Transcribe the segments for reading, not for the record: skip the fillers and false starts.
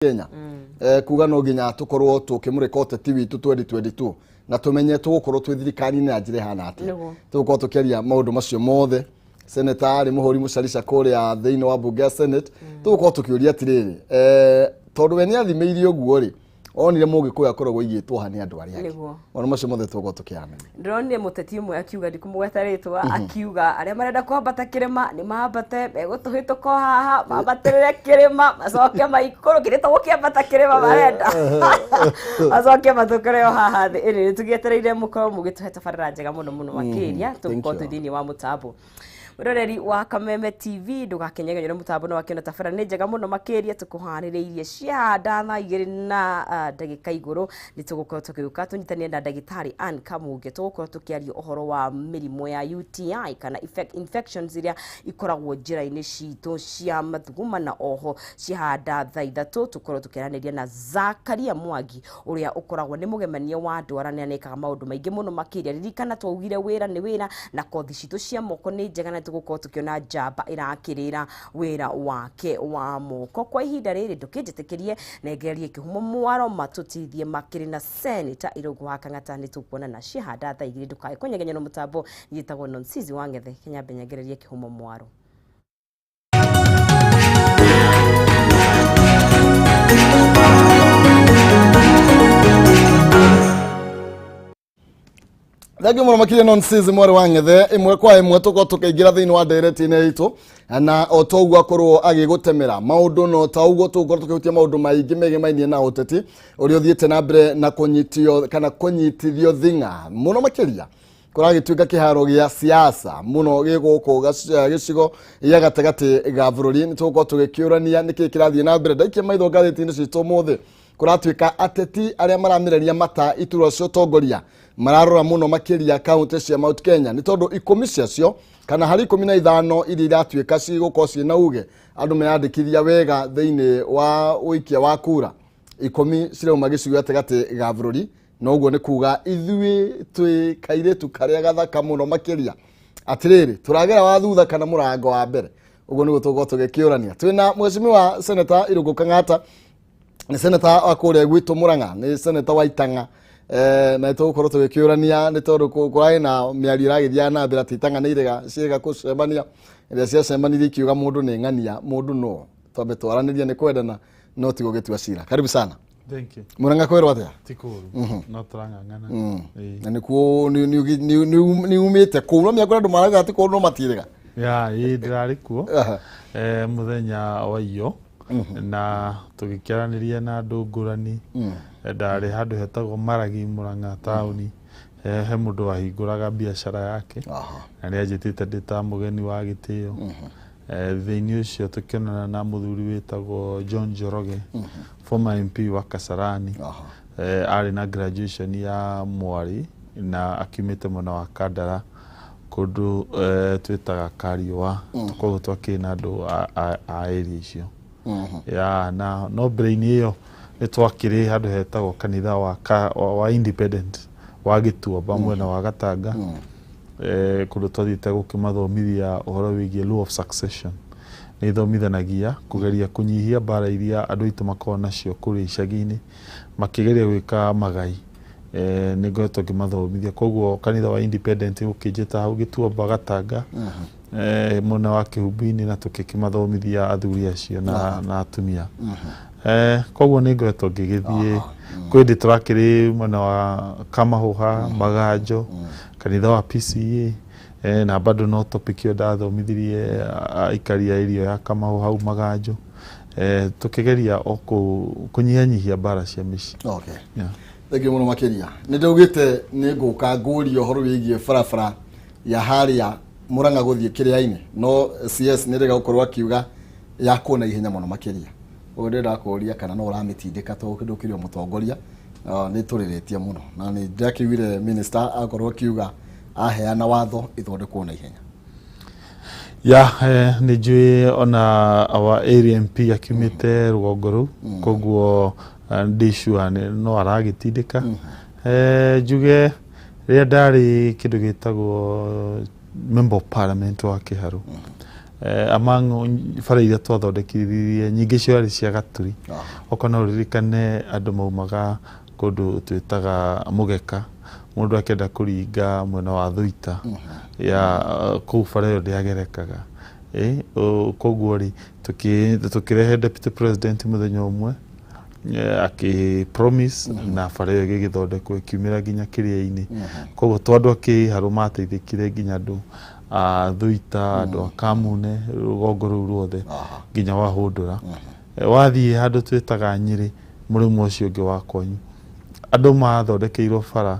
Kenya kuga no nginya tukorwo tukimurika uteti witu 2022 na tumenye tugukorwo twi thirikari na njire hana ati tugukorwo tukiaria maundu macio mothe Seneta ari muhuri mucarica kuria thiini wa bunge ya Senate tugukorwo tukiuria atiriri tondu we ni athimeirio guo ri onire mugikuya koragwo igitwo hani andu ari ake ono macio mothe tugukorwo tukiamenya ndronire muteti umwe akiuga ndikumugwetaritwa akiuga aria marenda kwambata kirima ni mambate megutuhituko haha mambatirire kirima macoke maikuru kirito gukiambata kirima marenda macoke matukire haha thi iri tugietereire mukorwo mugituhe tabarira njega muno muno makiria tugukorwo thiini wa mutambo Muroreri wa Kameme TV ndugakenyeganyira mutambo no wakena tabara ni njega muno makiria tukuhaniriirie cianda thaa 2 na ndagika iguru nitugukorwo tukiuka tunyitanie na ndagitari Ann Kamuge tugukorwo tukiaria uhoro wa mirimo ya UTI kana infections iria ikoragwo njira-ini citu cia mathuguma na oho cihanda thaa 3 tukorwo tukiraniria na Zakaria Mwangi uria ukoragwo ni mugemania wa andu arania nekaga maundu maingi muno makiria ririkana twaugire wira ni wira na kothi citu cia moko ni njega na tugukorwo tukiona njamba irakirira wira wake wa moko kwa ihinda riri ndukinjitikirie na ngerie kihumo mwaro matutithie makiri na Seneta IRUNGU wa KANG'ATA ni tukuona na cihanda thaa 2 ndukae kunyegenya no mutambo yitagwo nonsizi wangethe Kenya benyegererie kihumo mwaro Thagi muno makire nonsizi mwari wangethe imwe kwa imwe tuko tukigira thiini wa direct-ini itu na otogwa korwo agigutemera maundu no taugo tukorwo tukihutia maundu maingi megemainie na uteti uri uthiete na mbere na kunyitio kana kunyitithio thinga muno makiria kuragituika kiharo gia siasa muno giguko gicigo ya gatagati ga bururi ni tuko tugikiurania niki kirathie na mbere ndaikie maitho ngathiti-ini citu muthe kuratuika ateti aria maramireria mata iturwa cio tongoria mararora muno makiria kaunti cia Mount Kenya ni tondu ikumi ciacio kana hari 15 iri iratuika cigukorwo ciina uge andu meyandikithia wega thiini wa uikia wa kura 10 cirauma gicigo gatagati ga bururi no uguo ni kuga ithui twi kairetu karia gathaka muno makiria atiriri turagera wa thutha kana murango wa mbere uguo ni gutugo tugikiurania twina mheshimiwa Seneta IRUNGU KANG'ATA ni Seneta akuria gwitu Murang'a ni Seneta wa Itanga na tugukorwo tugikiurania ni tondu kurai na miario iragithia na mbere titanga ni irega ciega kucemania iria cia cemanirie ikiuga mundu ni ng'ania mundu no twambe twaraniria ni kwendana no tigo gitua cira karibu sana. Thank you. Murang'a kwero atia tikuru no turang'ang'ana na ni ku ni umite ku no miakora ndu maraga ati ku no matirega ya ndirari kuo muthenya wa iyo na tugikiaraniria na andu ngurani ndari handu hetagwo Maragi Murang'a tauni he mundu wahinguraga biashara yake na nianjitite ndita mugeni wa gitio thiini ucio tukionana na muthuri witagwo John Njoroge former MP wa Kasarani ari na graduation ya mwari na akimite mwana wa Kandara kundu twitaga Kariwa tukorwo twakina andu a area icio ya na no brain iyo nitwakiri handu hetagwo kanitha wa independent wa Gituo bamwe na wa Gatanga kundu twathite gukimathomithia uhoro wigie law of succession ni thomithanagia kugeria kunyihia bara iria andu itu makona nacio kuri icagi-ini makigeria gwika magai ni ngoretwo ngimathomithia koguo kanitha wa independent ukijita hau Gituo Gatanga mona wa Kihumbi-ini na tukikimathomithia athuri acio na atumia koguo ni ngoretwo ngigithie kwindi turakiri mwana wa Kamahuha Maganjo kanitha wa PCA na bado no topic yo ndathomithirie ikaria irio ya Kamahuha hau Maganjo tukigeria kunyihanyihia bara cia mici. Okay, thank you muno makiria ni ndugite ni nguka ngurio horo wigie barabara ya haria Murang'a guthie kiria-ini no CS ni rega gukorwo akiuga ya kuona ihenya muno makiria uri ndakuria kana no uramitindika to kindukirio mutongoria ni turiritie muno na ni ndakiwire minister akorwo akiuga aheana watho ithondekwo na ihenya ya ni njui ona our area MP akimite rugongo ru koguo ndishua no aragitindika njuge ria ndari kindu gitagwo member of parliament wa Kiharu among bara iria twathondekithirie nyingĩ ciarĩ cia gaturi okona ũririkane andũ maumaga kũndũ twĩtaga mũgeka mũndũ akenda kũringa mwena wa Thũita ya kũu bara ĩyo ndĩagerekaga koguo rĩ tũkĩrehe deputy president mũthenya ũmwe promise na bara ĩyo ĩgĩthondekwo ĩkiumĩra nginya kĩrĩa-inĩ koguo tondũ akĩharũ mateithĩkire nginya andũ Thũita andũ a Kameme rũgongo rũu ruothe nginya Wahũndũra wathiĩ handũ twĩtaga Nyĩrĩ mũrĩmo ũcio ũngĩ wa kwanyu andũ mathondekeirwo bara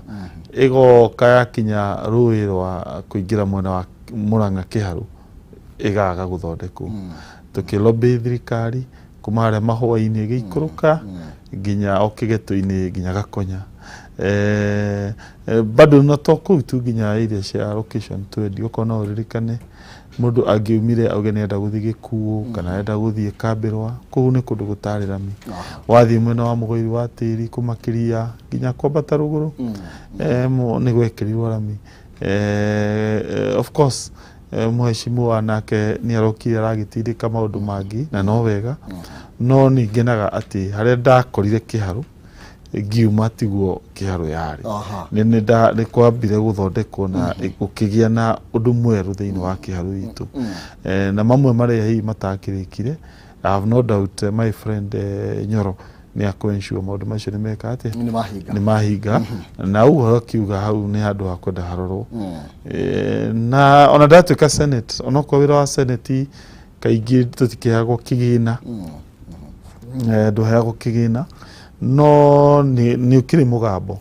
ĩgoka yakinya rũĩ rwa kũingĩra mwena wa Murang'a Kĩharũ ĩgaga gũthondekwo tũkĩlobby thirikari kuma harĩa mahũa-inĩ ĩgĩikũrũka nginya okĩgeto-inĩ nginya Gakonya bado no to kũu tu nginya area cia location 20 ũkona ũririkane mũndũ angĩumire auge nĩenda gũthiĩ Gĩkuũ kana enda gũthiĩ Kambĩrwa kũu nĩ kũndũ gũtarĩ rami wathiĩ mwena wa mũgũiri wa tĩri kũmakĩria nginya kwambata rũgũrũ nĩ gwekĩrirwo rami of course mheshimiwa nake nĩ arokire aragĩtindĩka maũndũ mangĩ na no wega no nĩngenaga atĩ harĩa ndakorire Kĩharũ ngiuma tiguo Kĩharũ yarĩ nĩ kwambire gũthondekwo na gũkĩgĩa na ũndũ mwerũ thĩinĩ wa Kĩharũ witũ na mamwe marĩa hihi matakĩrĩkire I have no doubt my friend Nyoro nĩ akũensure maũndũ macio nĩmeka atĩ nĩ mahinga na ũguo akiuga hau nĩ handũ ha kwenda harorwo na ona ndatuĩka senate onokorwo wĩra wa senate kaingĩ tũtikĩheagwo kĩgĩna ndũheagwo kĩgĩna no nĩ ũkĩrĩ mũgambo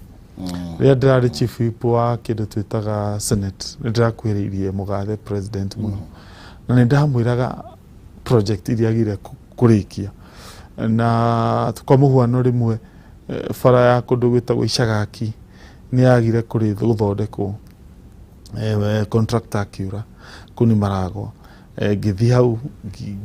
rĩrĩa ndĩrarĩ chief whip wa kĩndũ twĩtaga senate nĩ ndĩrakuhĩrĩirie mũgathe president mũno na nĩ ndamwĩraga project iria agire kũrĩkia na kwa mũhuano rĩmwe bara ya kũndũ gwĩtagwo Icagaki nĩ yagire gũthondekwo contractor akiura kuni Maragwa ngĩthiĩ hau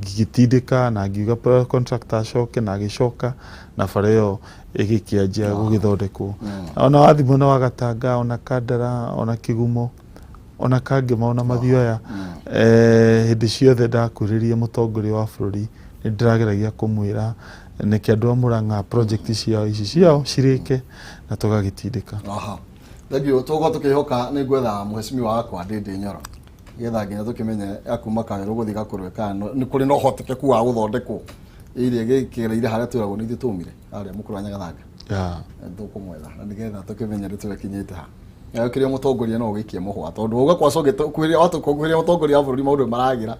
ngĩtindĩka na ngiuga contractor acoke na agĩcoka na bara ĩyo ĩgĩkĩanjia gũgĩthondekwo ona wathi mwena wa Gatanga ona Kandara ona Kĩgumo ona Kangema ona Mathioya hĩndĩ ciothe ndakuhĩrĩirie mũtongoria wa bũrũri nĩ ndĩrageragia kũmwĩra nĩkĩ andũ a Murang'a project ciao cirĩke na tũgagĩtindĩka thegio tũgũkorwo tũkĩhoka nĩ gwetha mheshimiwa wakwa Ndĩndĩ Nyoro getha nginya tũkĩmenye akuma Kawerũ gũthiĩ Gakũrwe kana nĩ kũrĩ na ũhotekeku wa gũthondekwo iria gĩkĩreire harĩa twĩragwo nĩ ithuĩ tũmire harĩa mũkũrũ wa Nyagathanga tũkũmwetha na nĩgetha tũkĩmenye nĩ tũgĩkinyĩte ha kĩrĩa mũtongoria no ũgĩikie mũhwa tondũ ũgakwaca ũgĩkuhĩrĩria watũkuhĩrĩria mũtongoria wa bũrũri maũndũ maragĩra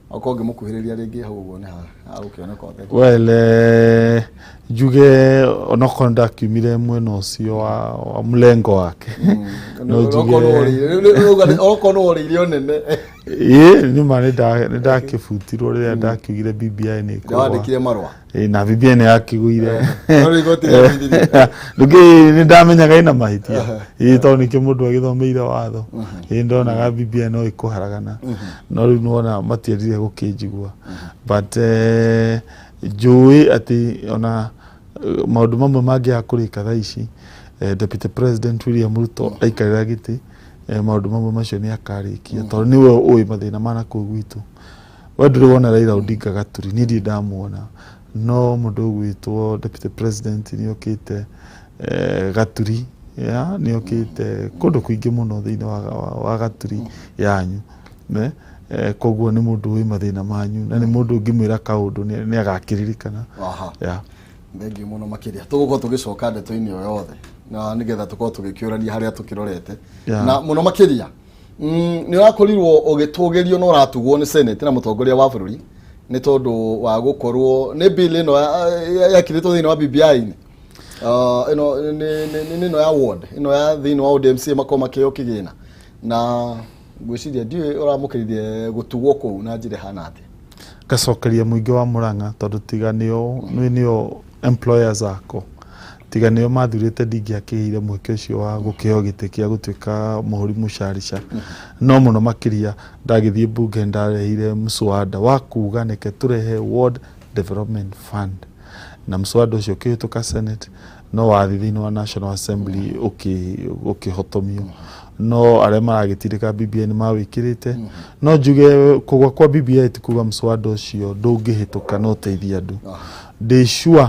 okonge mũkuhĩrĩria rĩngĩ hau ũguo nĩ agũkĩoneka ũtete well njuge onokorwo ndakiumire mwena ũcio wa mlengo wake no njuge okorwo no ũrĩire nene nĩma nĩ ndakĩbutirwo rĩrĩa ndakiugire BBI nĩ kwandĩkire marũa na BBI nĩ yakĩgũire ndũngĩ nĩ ndamenyaga ĩna mahĩtia tondũ nĩkĩo mũndũ agĩthomeire watho ndonaga BBI no ĩkũharagana no rĩu nĩwona matiendire gũkĩnjigua but njũĩ atĩ ona maũndũ mamwe mangĩaga kũrĩka thaa ici deputy president William Ruto aikarĩra gĩtĩ maũndũ mamwe macio nĩ akarĩkia tondũ nĩwe ũĩ mathĩna ma nakũu gwitũ we ndũrĩ wona Raila Odinga Gaturi niĩ ndirĩ ndamuona no mũndũ ũgwĩtwo deputy president nĩ okĩte Gaturi nĩ okĩte kũndũ kũingĩ mũno thĩinĩ wa Gaturi yanyu koguo nĩ mũndũ ũĩ mathĩna manyu na nĩ mũndũ ũngĩmwĩra kaũndũ nĩ agakĩririkana thengiũ mũno makĩria tũgũkorwo tũgĩcoka ndeto-inĩ o yothe na nĩgetha tũkorwo tũgĩkĩũrania harĩa tũkĩrorete na mũno makĩria nĩ ũrakorirwo ũgĩtũgĩrio na ũratugwo nĩ senate na mũtongoria wa bũrũri nĩ tondũ wa gũkorwo nĩ bill ĩno yakirĩtwo thĩinĩ wa BBI-inĩ ĩno ya ward ĩno ya thĩinĩ wa ODMC makorwo makĩheo kĩgĩna na ngwĩciria ndiũĩ ũramũkĩrithie gũtugwo kũu na njĩra hana atĩa ngacokeria mũingĩ wa Murang'a tondũ tiga nĩo employers ako tiga nĩo mathurĩte ndingĩakĩheire mweke ũcio wa gũkĩheo gĩtĩ kĩa gũtuĩka mũhũri mũcarica no mũno makĩria ndagĩthiĩ bunge ndarehire mswada wa kuga nĩke tũrehe ward development fund na mswada ũcio ũkĩhĩtũka senate no wathi thĩinĩ wa National Assembly ũkĩhotomio no arĩa maragĩtindĩka BBI nĩ mawĩkĩrĩte no njuge kũgwa kwa BBI ti kuga mswada ũcio ndũngĩhĩtũka no teithia andũ ndĩ sure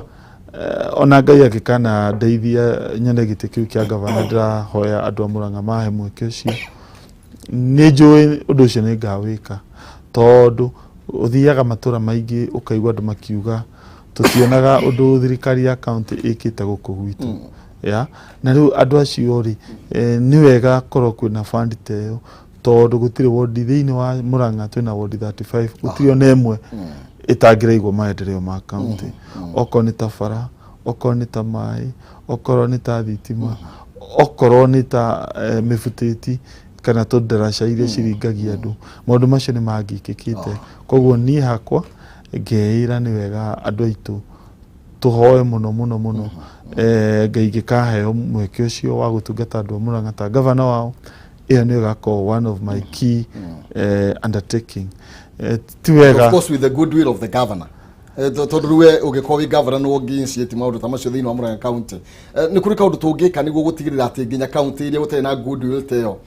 ona Ngai agĩkana ndeithia nyone gĩtĩ kĩu kĩa gavana ndĩrahoya andũ a Murang'a mahe mweke ũcio nĩ njũĩ ũndũ ũcio nĩ ngawĩka tondũ ũthiaga matũra maingĩ ũkaigua andũ makiuga tutionaga ũndũ thirikari ya county ĩkĩte gũkũ gwitũ ya na rĩu andũ acio ri nĩ wega korwo kwĩna fund teyo tondũ gũtirĩ ward thĩinĩ wa Murang'a twĩna ward 35 gũtirĩ ona ĩmwe ĩtangĩraigwo maendeleo ma county okorwo nĩ ta bara okorwo nĩ ta maĩ okorwo nĩ ta thitima okorwo nĩ ta mĩbutĩti kana tũndaraca iria ciringagia andũ maũndũ macio nĩ mangĩkĩkĩte koguo niĩ hakwa ngeĩra nĩ wega andũ aitũ tũhoe mũno Ngai gĩkaheo mweke ũcio wa gũtungata andũ a Murang'a ta gavana wao ĩyo nĩ ĩgakorwo one of my key undertaking ti wega of course with the goodwill of the governor tondũ rĩu ũgĩkorwo wĩ governor no ũngĩinitiate maũndũ ta macio thĩinĩ wa Murang'a county nĩ kũrĩ kaũndũ tũngĩka nĩguo gũtigĩrĩra atĩ nginya county iria gũtarĩ na goodwill teyo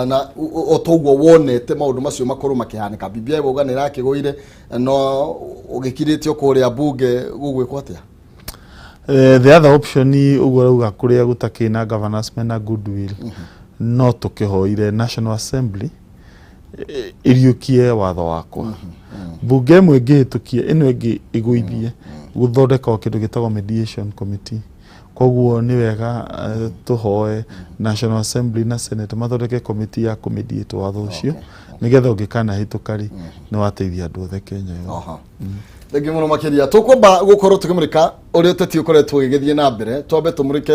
na otoguo wonete maũndũ macio makorwo makĩhanĩka BBI boga nĩ rakĩgũire no ũgĩkirĩtio kũrĩa bunge gũgwĩkwo atĩa the other option uguo rauga kuria gutakina governors mena goodwill no tukihoire National Assembly iriukie watho wakwa bunge ĩmwe ĩngĩhĩtũkie ĩno ĩngĩ ĩgũithie gũthondeka kĩndũ gĩtagwo mediation committee koguo nĩ wega tuhoe National Assembly na Seneta mathondeke committee ya kumediate watho ũcio nigetha ũngĩkana hĩtũkari nĩ wateithia andũ othe Kenya yo Thengi mũno makĩria tũkwamba gũkorwo tũkĩmũrĩka ũrĩa ũteti ũkoretwo ũgĩgĩthiĩ na mbere twambe tũmũrĩke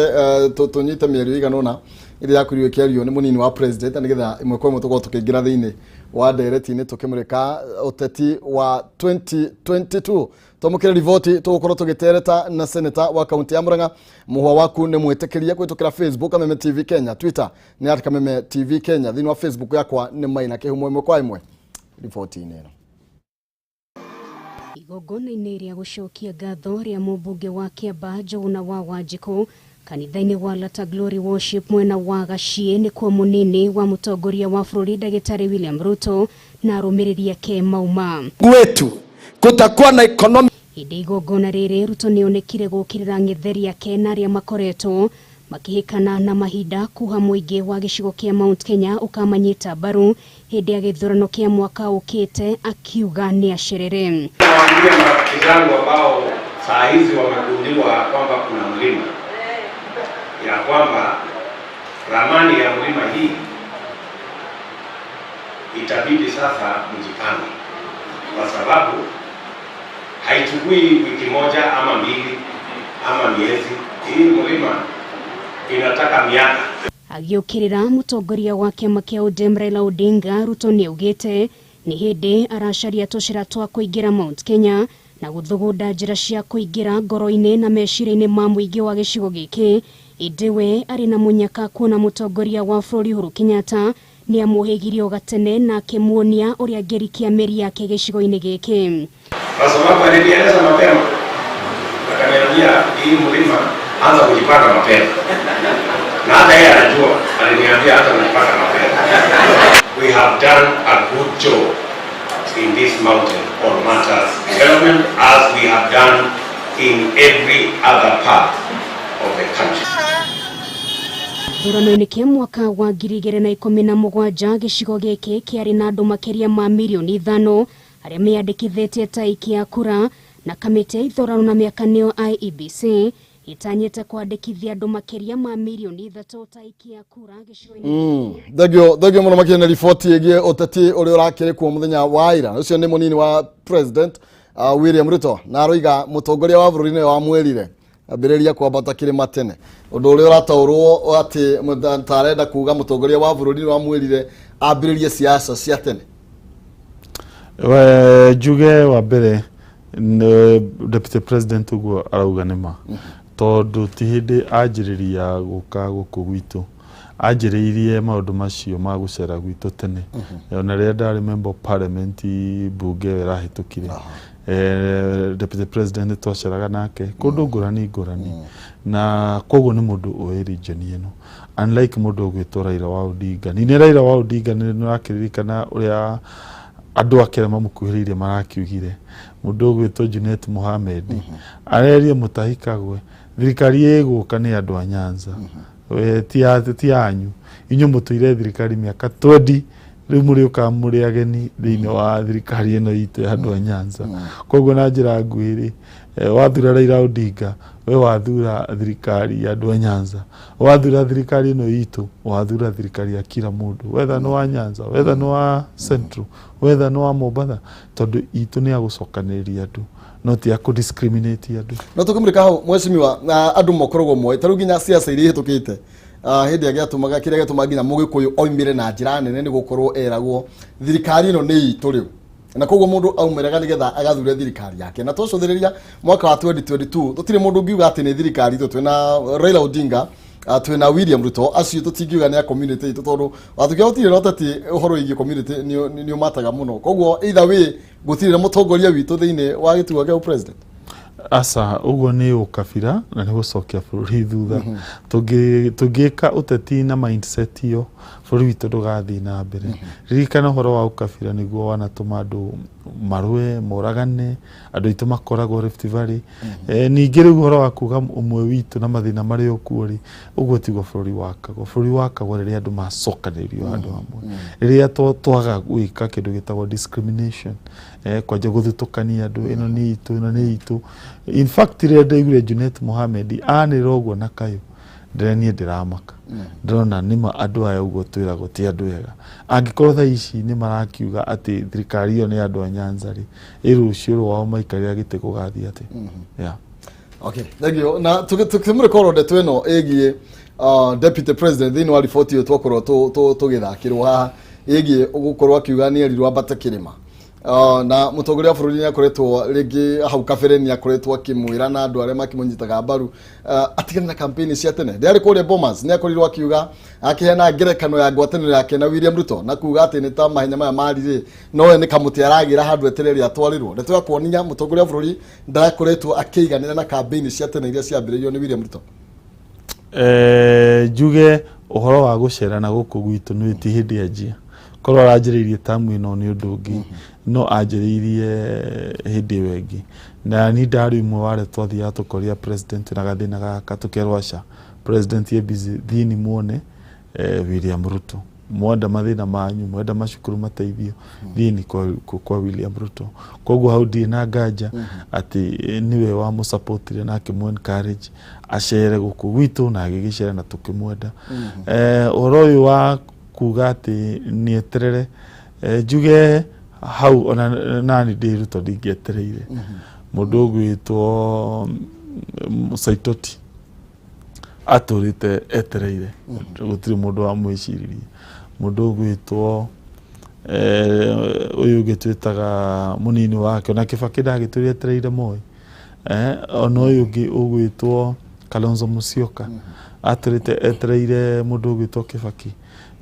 tũnyite mĩario ĩigana ũna ĩrĩa yakorirwo ĩkĩario nĩ mũnini wa president nĩgetha ĩmwe kwa ĩmwe tũkorwo tũkĩingĩra thĩinĩ wa ndereti-inĩ tũkĩmũrĩka ũteti wa 2022 twamũkĩre riboti tũgũkorwo tũgĩtereta na seneta wa kaunti ya Murang'a mũhwa waku nĩ mwĩtĩkĩria kũhĩtũkĩra Facebook Kameme TV Kenya Twitter nĩ @Kameme TV Kenya thĩinĩ wa Facebook yakwa nĩ Maina Kĩhumo ĩmwe kwa ĩmwe riboti-inĩ ĩno igongona-inĩ rĩa gũcokia ngatho rĩa mũmbunge wa Kiambu Njũgũna wa Wanjikũ kanitha-inĩ wa Lata Glory Worship mwena wa Gaciĩ nĩ kuo mũnini wa mũtongoria wa bũrũri Ndagĩtarĩ William Ruto na arũmĩrĩri ake mauma wetu kutakuwa na economy. Hĩndĩ igongona rĩrĩ Ruto nĩonekire gũkĩrĩra ng'etheri yake na arĩa makoretwo makĩhĩkana na mahinda kuha mũingĩ wa gĩcigo kĩa Mount Kenya ukamanyita mbaru hĩndĩ ya gĩthurano kĩa mwaka ũkĩte akiuga nĩ acerere. Nawaambia marafiki zangu ambao saa hizi wamegundua kwamba kuna mlima ya kwamba ramani ya mlima hii itabidi sasa mjipange, kwa sababu haichukui wiki moja ama mbili ama miezi. Hii mlima inataka miaka. Agĩũkĩrĩra mũtongoria wa kĩama kĩa ODM Raila Odinga Ruto nĩaugĩte nĩ hĩndĩ aracaria tũcĩra twa kũingĩra Mount Kenya na gũthugunda njĩra cia kũingĩra ngoro-inĩ na meciria-inĩ ma mũingĩ wa gĩcigo gĩkĩ ĩndĩ we arĩ na mũnyaka kuona mũtongoria wa bũrũri Uhuru Kenyatta nĩ amũhĩgirio gatene na akĩmuonia ũrĩa angĩrikia mĩri yake gĩcigo-inĩ gĩkĩ. Kwa sababu alinieleza mapema akaniambia hii mlima anza kujipanga mapema, na hata yeye anajua, aliniambia hata kujipanga mapema. We have done a good job in this mountain on matters development as we have done in every other part of the country. Thurano-inĩ kĩa mwaka wa 2017 gĩcigo gĩkĩ kĩarĩ na andũ makĩria ma milioni 5 arĩa meyandĩkithĩtie ta aikia kura na kamĩtĩ ya ithurano na mĩaka nĩyo IEBC itanyĩte kwandĩkithia andũ makĩria ma milioni 3 ta aikia kura gĩcigo-inĩ. Thegio mũno makĩria na riboti ĩgiĩ ũteti ũrĩa ũrakĩrĩ kuo mũthenya wa ira ũcio nĩ mũnini wa president William Ruto na aroiga mũtongoria wa bũrũri nĩ wamwĩrire ambĩrĩria kwambata kĩrĩma tene ũndũ ũrĩa ũrataũrwo atĩ mũtarenda kuga mũtongoria wa bũrũri nĩ wamwĩrire ambĩrĩrie siasa cia tene. Njuge wa mbere deputy president uguo arauga nĩ ma tondũ ti hĩndĩ anjĩrĩria gũka gũkũ gwitũ anjĩrĩirie maũndũ macio ma gũcera gwitũ tene ona rĩrĩa ndarĩ member of parliament bunge ĩrahĩtũkire Deputy President twaceraga nake kundu ngurani na koguo ni mundu o region ino unlike mundu gwitwo Raila wa Odinga ni Raila wa Odinga ni rakiririkana uria andu akere mamukuhiriire marakiugire mundu gwitwo Junet Mohamed arerie mutahikagwe thirikari iguka ni andu a Nyanza ti anyu inyu mutuire thirikari miaka 20 riu muri ukamuri ageni thiini wa thirikari ino itu andu a Nyanza koguo na njira nguiri wathura Raila Odinga we wathura thirikari andu a Nyanza wathura thirikari ino itu wathura thirikari ya kila mundu whether no wa Nyanza whether no wa Central whether no wa Mombasa tondu itu ni agucokaniria andu not ya discriminate andu no tukumurika hau mweshimiwa andu mokorogwo moe taru ginya siasa iri hitukite hindi agiatumaga kire gatumaga ginya mugikuyu oimire na njira nene ni gukorwo eragwo thirikari ino ni itu riu na koguo mundu aumeraga nigetha agathure thirikari yake na tocothireria mwaka wa 2022 tutire mundu ngiuga ati ni thirikari tu twina Raila Odinga twina William Ruto acio tutingiuga ni a community itu tondu watukia utire rotati uhoro igi community ni umataga muno koguo either way gutire mutongoria witu thiini wa gituo kia president asa uguo ni ukabira na ni gucokia bururi thutha tungika uteti na mindset iyo bururi witu ndugathii na mbere ririkana uhoro wa ukabira niguo wanatuma andu marue moragane andu itu makoragwo Rift Valley ningi riu uhoro wa kuga umwe witu na mathina mari okuori uguo tiguo bururi wakagwo riria andu macokanirio andu amwe riria twaga gwika kindu gitagwo discrimination kwanja guthutukania andu ino ni itu in fact riria ndaiguire Junet Mohamed anira uguo na kayo ndeni ndiramaka ndona nima andu aya uguo twiragwo ti andu ega angikorwo tha ici ni marakiuga ati thirikari iyo ni andu a Nyanza ri irucio rwao maikaria gite kugathia ati yeah okay thank you na tukimure korode tweno egie deputy president thini wa report yo twakorwo tugithakirwo haha egie ugukorwo akiuga ni erirwa batakirima na mutongoria wa bururi ni akoretwo ringi hau kabere ni akoretwo akimwira na andu aria makimunyitaga mbaru atigane na campaign cia tene ndiari kuria Bomas ni akorirwo akiuga akihena ngerekano ya ngwataniro yake na William Ruto na kuuga ati ni ta mahenya maya marire no ni kamuti aragira handu etereri atwarirwo ndeto yakuonia mutongoria wa bururi ndakoretwo akiiganira na campaign cia tene iria ciambiririo ni William Ruto juge uhoro wa gucera na guku gwitu ni ti hindi ajia korwo aranjiriirie tamu ino ni undu ungi no anjiriirie hindi wengi na ni ndari imwe ware twathia tukoria president na gathina gaka tukerwaca president ye busy thini muone William Ruto mwenda mathina manyu mwenda macukuru mateithio thini kwa William Ruto koguo hau ndi na nganja ati niwe wa mu supportire na kimu encourage acere guku gwitu na agigicera na tukimwenda oroyo wa kuga ati ni eterere juge hau ona nani ndi Ruto ndingietereire mundu gwitwo Saitoti aturite etereire gutiri mundu wa mwiciririe mundu gwitwo uyu gitwitaga munini wake ona Kibaki ndagituri etereire moi ona uyu ugwitwo Kalonzo Musyoka aturite etereire mundu gwitwo Kibaki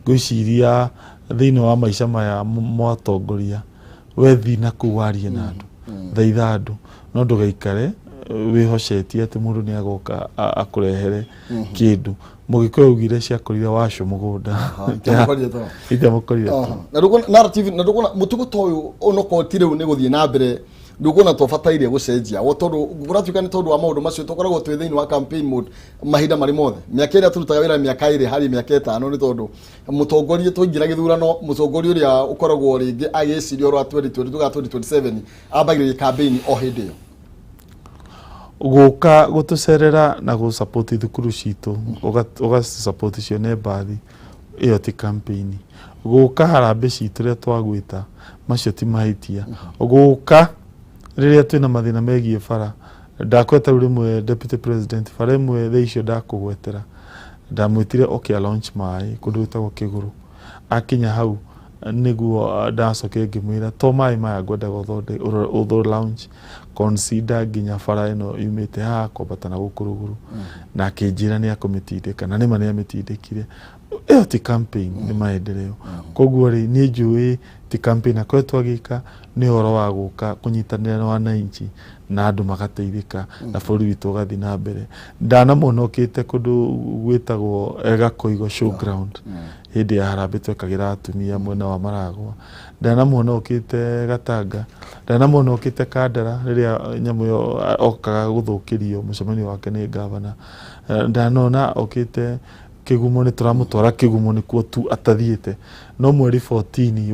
gwiciria thiini wa maisha maya mwatongoria wethi na kuwarie na andu thaitha andu no ndugaikare wihocetie ati mundu ni agoka akurehere kindu mugikoe ugire cia kurire wacu mugunda ite mukorire na ndukona narrative na ndukona mutugo toyu onoko tire ni guthie na mbere ndukona tofataire gucenjia wotondo guratuka ni tondu wa maundu macio tokoragwo twi thiini wa campaign mode mahinda mari mothe miaka ira turutaga wira miaka iri hari miaka 5 ni tondu mutongoria twingira githurano mutongoria uria ukoragwo ringi agicirio rwa 2027 ambagiririe campaign o hindi yo guka gutucerera na gu support thukuru citu uga support cione bathi iyo ti campaign guka harambe citu ria twagwita macio ti mahitia guka riria twina mathina megie bara ndakweta rimwe deputy president bara imwe theicio ndakugwetera ndamwitire okay launch mai kundutagwo Kiguru akinya hau niguo ndacoke ngimwira to mai maya ngwenda guthonde utho launch consider ginya bara ino yumite ha kwambata na gukuruguru na kinjira ni akomitindika na nima ni amitindikire ĩyo ti campaign nĩ maendeleo. Koguo rĩ niĩ njũĩ ti campaign akoretwo agĩka nĩ ũhoro wa gũka kũnyitanĩra na wananchi na andũ magateithĩka na bũrũri witũ ũgathiĩ na mbere. Ndanamwona okĩte kũndũ gwĩtagwo Gakoigo showground hĩndĩ ya harambĩ twekagĩra atumia mwena wa Maragwa. Ndanamwona okĩte Gatanga, ndanamwona okĩte Kandara rĩrĩa nyamũ ĩyo okaga gũthũkĩrio mũcemanio wake nĩ gavana. Ndanona okĩte Kĩgumo, nĩ tũramũtwara Kĩgumo nĩkuo tu atathiĩte. No mweri 14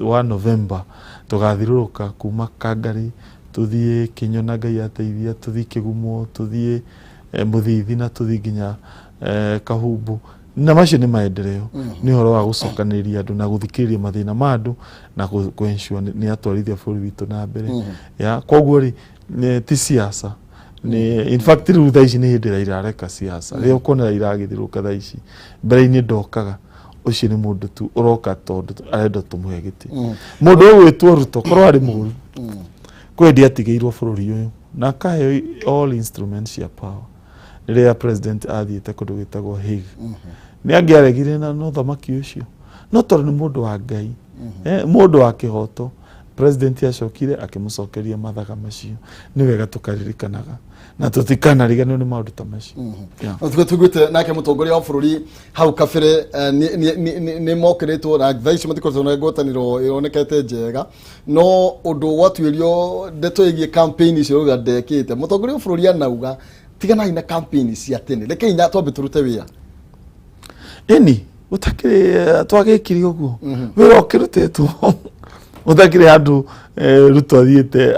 wa November tũgathiũrũrũka kuma Kangari tuthiĩ Kĩnyona Ngai ateithia, tuthiĩ Kĩgumo, tuthiĩ Mũthithi na tuthiĩ nginya Kahumbu. Na macio nĩ maendeleo, nĩ ũhoro wa gũcokanĩrĩria andũ na gũthikĩrĩria mathĩna ma andũ na kũ-ensure nĩ atwarithia bũrũri witũ na mbere. Koguo rĩ ti siasa. In fact rĩu thaa ici nĩ hĩndĩ Raila areka siasa. Rĩrĩa ũkuona Raila agĩthiũrũrũka thaa ici, mbere-inĩ ndokaga ũcio nĩ mũndũ tu ũroka tondũ arenda tũmũhe gĩtĩ. Mũndũ ũgwĩtwo Ruto korwo arĩ mũru kwĩ ndiatigĩirwo bũrũri ũyũ na akaheo all instruments cia power. Rĩrĩa president athiĩte kũndũ gwĩtagwo Hague nĩ angĩaregire na no thamaki ũcio, no tondũ nĩ mũndũ wa Ngai, mũndũ wa kĩhoto. President acokire akĩmũcokeria mathaga macio. Nĩ wega tũkaririkanaga na tũtikanariganĩrwo nĩ maũndũ ta macio. Tugwĩte nake mũtongoria wa bũrũri hau kabere nĩ mokĩrĩtwo na thaa ici matikoretwo na ngwatanĩro ĩronekete njega, no ũndũ watuĩrio ndeto ĩgiĩ campaign icio rũga ndekĩte. Mũtongoria wa bũrũri anauga tiganai na campaign cia tene, rekei na twambe tũrute wĩra. Ĩni ũtakĩrĩ twagĩkire ũguo wĩra ũkĩrutĩtwo utakire handu Ruto athiĩte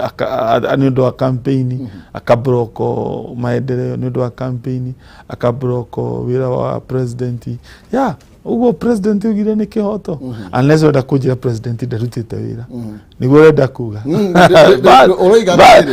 nĩ ũndũ wa campaign akabroko maendeleo, nĩ ũndũ wa campaign akabroko wĩra wa president. Uguo president ugire nĩ kĩhoto unless wenda kũnjĩra president ndarutĩte wĩra nĩguo urenda kuga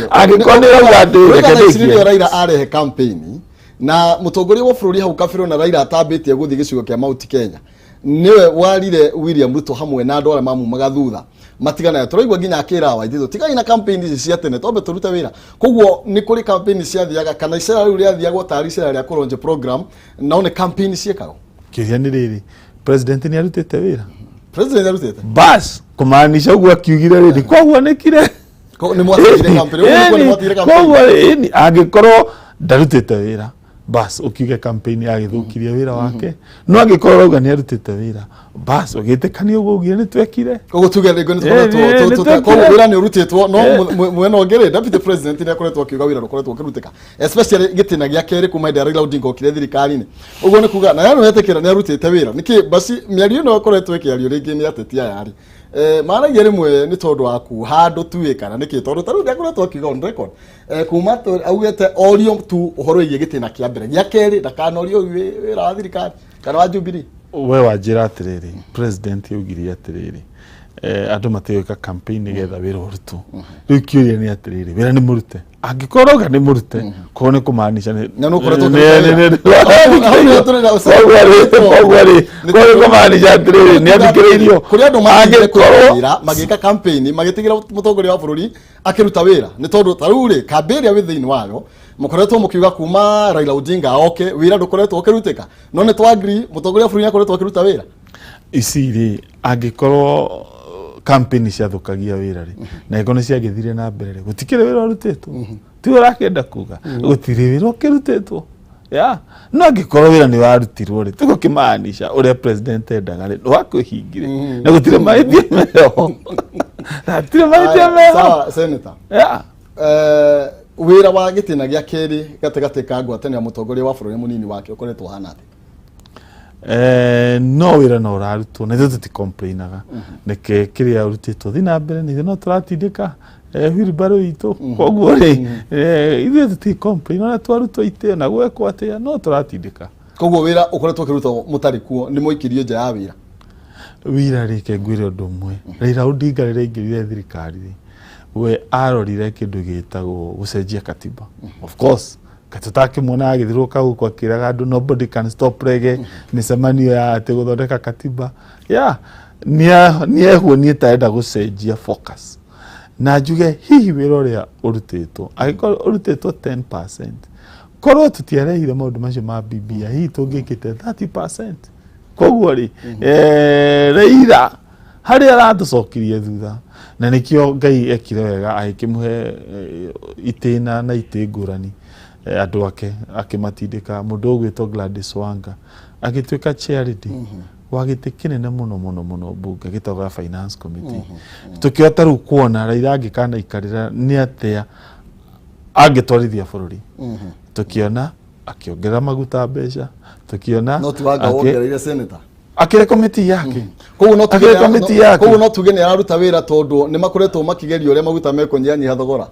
angĩkorwo nĩ rauga ndĩreke Raila arehe campaign na mũtongoria wa bũrũri hau kabere na Raila atambĩtie gũthiĩ gĩcigo kĩa Mount Kenya. Niwe warire William Ruto hamwe na andũ arĩa mamumaga thutha matigana. Tũraigua nginya akĩra wa ithuĩ tigai na campaign ici cia tene twambe tũrute wĩra. Koguo nĩ kũrĩ campaign ciathiaga kana icera rĩu rĩathiagwo tari icera rĩa kũronje program na one campaign ciekagwo. Kĩria nĩ rĩrĩ president nĩ arutĩte wĩra. President nĩ arutĩte bas kumaanisha ũguo akiugire rĩrĩ kwaguonekire nĩ mwatigire campaign nĩ mwatigire campaign. Koguo angĩkorwo ndarutĩte wĩra bas ukiuge campaign agĩthũkirie wĩra wake, no angĩkorwo rauga nĩ arutĩte wĩra bas ũgĩtĩkania ũguo ugire nĩ twekire. Koguo tuge rĩngĩ nĩ tũkoretwo koguo wĩra nĩ ũrutĩtwo no mwena ũngĩ deputy president nĩ akoretwo akiuga wĩra ũkoretwo ũkĩrutĩka especially gĩtĩna gĩa kerĩ kuma hĩndĩ ya Raila Odinga okire thirikari-inĩ. Ũguo nĩ kuga na yano yetĩkĩra nĩ arutĩte wĩra nĩkĩ basi mĩario ĩno ĩkoretwo ĩkĩario rĩngĩ nĩ ateti aya rĩ maragia rĩmwe nĩ tondũ waku handũ tuĩ kana nĩkĩ tondũ tarĩu ndakoretwo akiuga on record kuma augĩte orio tu ũhoro wĩgiĩ gĩtĩna kĩa mbere gĩa kerĩ ndakanorio wĩra wa thirikari kana wa Jubilee. We wanjĩra atĩrĩrĩ president augire atĩrĩrĩ andũ matigwĩka campaign nĩgetha wĩra ũrutwo. Rĩu kĩũria nĩ atĩrĩrĩ wĩra nĩ mũrute, angĩkorwo rauga nĩ mũrute koguo nĩ kũmaanisha nĩ kũmaanisha atĩrĩrĩ nĩ athikĩrĩirio kũrĩ andũ magĩkorwo magĩka campaign magĩtigĩra mũtongoria wa bũrũri akĩruta wĩra nĩ tondũ tarĩu rĩ campaign ĩrĩa wĩ thĩinĩ wayo mũkoretwo mũkiuga kuma Raila Odinga oke wĩra ndũkoretwo ũkĩrutĩka no nĩ twagiri mũtongoria wa bũrũri akoretwo akĩruta wĩra. Ici rĩ angĩkorwo campaign ciathũkagia wĩra rĩ na ĩko nĩ ciagĩthire na mbere rĩ gũtikĩrĩ wĩra ũrutĩtwo ti ũrakĩenda kuga gũtirĩ wĩra ũkĩrutĩtwo no angĩkorwo wĩra nĩ warutirwo rĩ tũgũkĩmaanisha ũrĩa president endaga rĩ ndwakwĩhingire na gũtirĩ mahĩtia meho gũtirĩ mahĩtia meho. Sawa Seneta, wĩra wa gĩtĩna gĩa kerĩ gatagatĩ ka ngwatanĩro ya mũtongoria wa bũrũri mũnini wake ũkoretwo hana atĩa? No wĩra no ũrarutwo na ithuĩ tũticomplainaga nĩkĩ kĩrĩa ũrutĩtwo thiĩ na mbere nĩ no tũratindĩka wheelbarrow itũ. Koguo rĩ ithuĩ tũticomplain ona twarutwo itĩo na gwekwo atĩa no tũratindĩka. Koguo wĩra ũkoretwo ũkĩrutwo mũtarĩ kuo nĩ mũikirio nja ya wĩra. Wĩra rĩke ngwĩre ũndũ ũmwe Raila Odinga rĩrĩa aingĩrire thirikari we arorire kĩndũ gĩtagwo gũcenjia katiba. Of course tũtakĩmuona agĩthiũrũrũka gũkũ akĩraga andũ nobody can stop reggae mĩcemanio ya atĩ gũthondeka katiba nĩehuonie ta enda gũcenjia focus na njuge hihi wĩra ũrĩa ũrutĩtwo angĩkorwo ũrutĩtwo 10% korwo tũtiarehire maũndũ macio ma BBI hihi tũngĩkĩte 30% koguo ri Raila hari aratucokirie thutha na nikio Ngai ekire wega agikimuhe itina na itingurani andu ake akimatindika mundu ugwitwo Gladys Wanga agituika charity wa giti kinene muno bunge gitagwa finance committee tukiota ru kuona Raila angikana ikarira ni atia angitwarithia bururi tukiona akiongerera maguta mbeca tukiona no tuwanga wongereire seneta akire committee yake koguo no tuge ni araruta wira tondu ni makoretwo makigeria uria maguta mekonyihanyiha thogora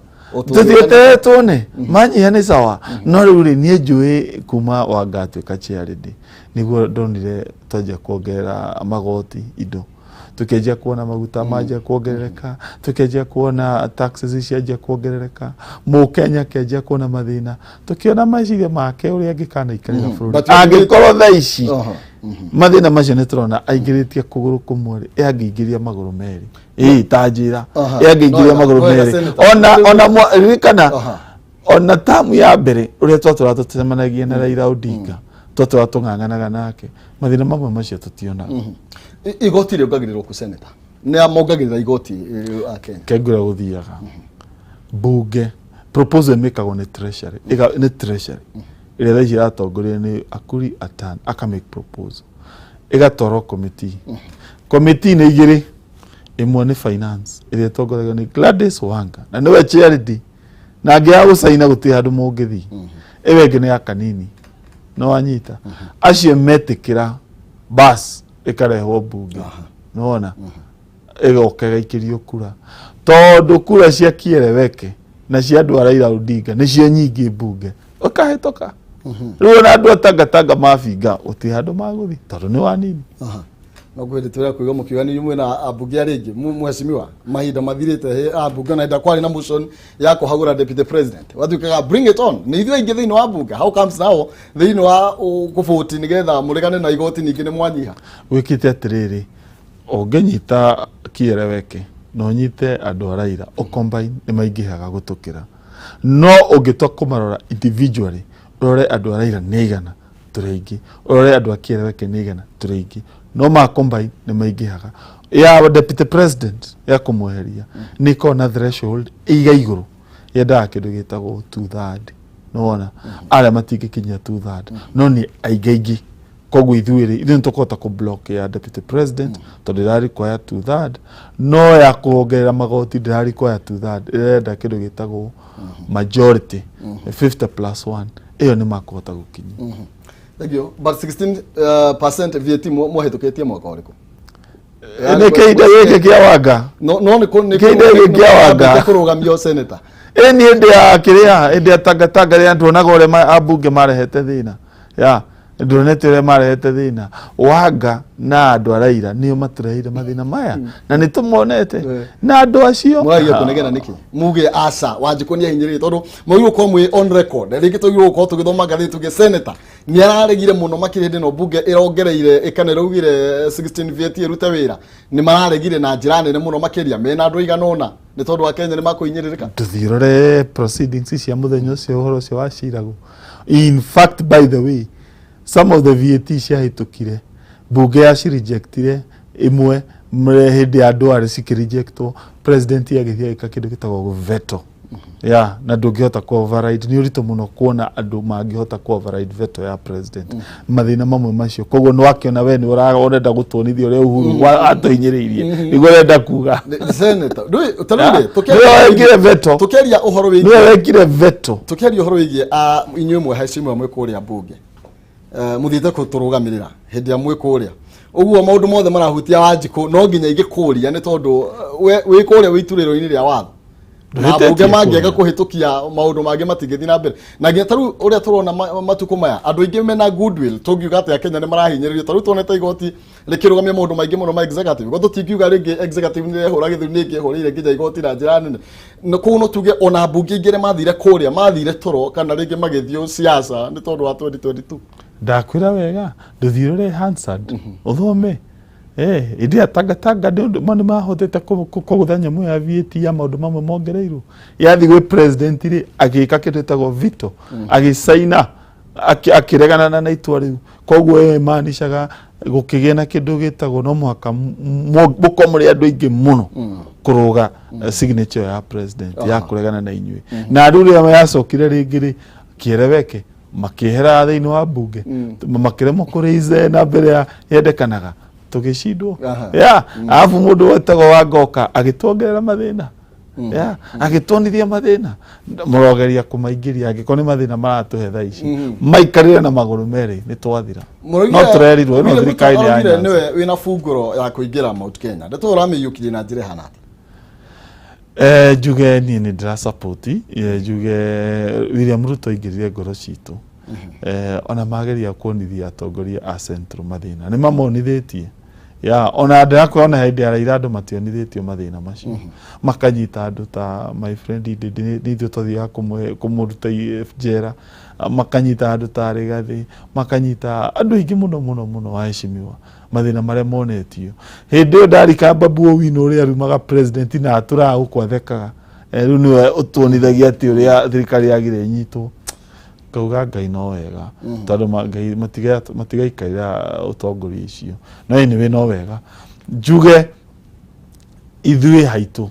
tuthiete tuone manyiha ni sawa no riu ri nie njui kuma Wanga atuika charity niguo ndonire twanjia kuongerera magoti indo tukianjia kuona maguta manjia kuongerereka tukianjia kuona taxes cianjia kuongerereka Mukenya kianjia kuona mathina tukiona maciria make uria angikana ikarira bururi angikorwo thaa ici mathina macio ni turona aingiritie kuguru kumwe angĩingĩria maguru meri tanjira angĩingĩria maguru meri ona rikana ona tamu ya mbere uria twatura tutemanagia na Raila Odinga twatura tung'ang'anaga nake mathina mamwe macio tutiona igoti riongagĩrĩrwo ku seneta ni amongagĩrĩra igoti Kenya kengura guthiaga bunge proposal mekagwo ni treasury iria thaici iratongoria ni Akuri Atan aka make proposal igatwarwo committee ni igiri imwe ni finance iria itongoragio ni Gladys Wanga na niwe charity na angia gucaina guti handu mungithi iwe ingi ni akanini no anyita acio metikira bas ikarehwo bunge nona igoka gaikirio kura tondu kura cia kiereweke na cia andu a Raila Odinga nicio nyingi bunge ukahetoka riu na andu atangatanga mafinga uti handu maguthi tondu ni wanini no gwethe turia kuiga mukiuga ni umwe na abunge aringi mheshimiwa mahinda mathirite he abunge na nda kwari na motion ya kuhagura deputy president watuikaga bring it on ni ithuĩ ingĩ thĩinĩ wa bunge how comes now thĩinĩ wa kũbũti nigetha mũregane na igoti ningĩ nĩ mwanyiha wikite atiriri ũngĩnyita kiereweke no nyite andu a Raila o combine ni maingihaga gutukira no ũngĩtua kumarora individually urore andu a Raila nĩ igana tũrĩ urore andu a kiereweke nĩ igana tũrĩ no ma combine ni maingihaga ya deputy president ya kumweheria ni kona threshold iga iguru yendaga kindu gitagwo 2/3 nona aria matingikinyia 2/3 no ni aigaigi koguo ithuĩ tukota ku block ya deputy president tondu irari kwa ya 2/3 no ya kuongerera magoti ndirari kwa ya 2/3 irenda kindu gitagwo majority 50+1 iyo ni makota gukinyia Thank you. But 16% VAT mwahetuketie mwaka uriku? Ni kĩinde gĩkĩ kĩa Wanga. No ni kĩinde gĩkĩ kĩa Wanga. Kũrũgamio seneta. Ni hĩndĩ ya kĩrĩa hĩndĩ ya tangatanga rĩa ntuonaga ũrĩa ambunge marehete thĩna. Ya ndonete ũrĩa marehete thĩna. Wanga na andũ a Raila nĩo matureheire mathĩna maya na nĩ tũmonete na andũ acio. Mwagia kũnegena nĩkĩ? Muge aca wanjikũ nĩ ahinyĩrĩte tondũ mwĩrwo kwa mwĩ on record. Rĩngĩ tũgirwo kwa tũgĩthoma ngathĩti tuge seneta ni araregire muno makire ndi no bunge irongereire ikanera ugire 16 VAT irute wira ni mararegire na njira nene muno makiria mena andu iganona ni tondu wa Kenya ni makuinyiririka tuthirore proceedings cia muthenya ucio uhoro ucio wacirago. In fact, by the way, some of the VAT ciahitukire bunge yaci rejectire imwe hindi andu ari cikirejectwo president agithia kindu gitagwo veto ya na ndungihota ku override ni urito muno kuona andu mangihota ku override veto ya president mathina mamwe macio koguo no akiona we ni urenda gutonithia uria Uhuru atoinyiriirie niguo renda kuga senator utarire tukeria uhoro wigi ni wekire veto tukeria uhoro wigi inywe mwe heshima mwe kuria bunge muthite kuturugamirira hindi amwe kuria uguo maundu mothe marahutia Wanjiku no nginya igikuria ni tondu wi kuria wituriro-ini ria watho na bunge mangiega kuhitukia maundu mangi matingithi na mbere na nginya taru uria turona matuko maya andu ingi mena goodwill tungiuga ati Kenya ni marahinyiririo taru tuonete igoti rikirugamia maundu maingi muno ma executive goto tingiuga ringi executive ni rehura githuri ni ngihurire nginya igoti na njira nene no kuno tuge ona bunge ingire mathire kuria mathire toro kana ringi magithio siasa ni tondu wa 2022 ndakwira wega nduthirore Hansard uthome idia tangatanga ndio mani mahotete kuguthanya mwe ya VAT ya maundu mamwe mongereirwo yathi gwe president ri agika kitetago veto agisaina akiregana na itua riu koguo maanishaga gukigĩa na kindu gitagwo no muhaka mukomore andu aingi muno kuruga signature ya president ya kuregana na inyuĩ na andu ria yacokire ringĩ kiereweke makihera thiini wa bunge makiremo kurize na mbere ya yendekanaga tugicindwo alafu mundu wetagwo Wangoka agitwongerera mathina agitwonithia mathina murogeria kumaingiria angiko ni mathina maratuhe thaa ici maikarire na maguru meri ni twathira no turerirwo no thirikari ya niwe wina funguro ya kuingira Mount Kenya ndeto uramiyukirie na njire hana juge ni ndira support juge William Ruto ingirire ngoro citu ona mageria kuonithia atongoria a central mathina ni mamonithitie ona ndira kuona hindi ya Raila andu mationithitio mathina macio makanyita andu ta my friend ndithio tothia kumuruta njera makanyita andu ta Rigathi makanyita andu ingi muno waheshimiwa mathina maria monetio hindi ndarika Babu Owino uria rumaga president na atura gukwathekaga riu niwe utuonithagia ati uria thirikari yagire nyitwo kauga Ngai no wega tondu Ngai matigaikaira utongoria icio no anyway no wega njuge ithuĩ haitũ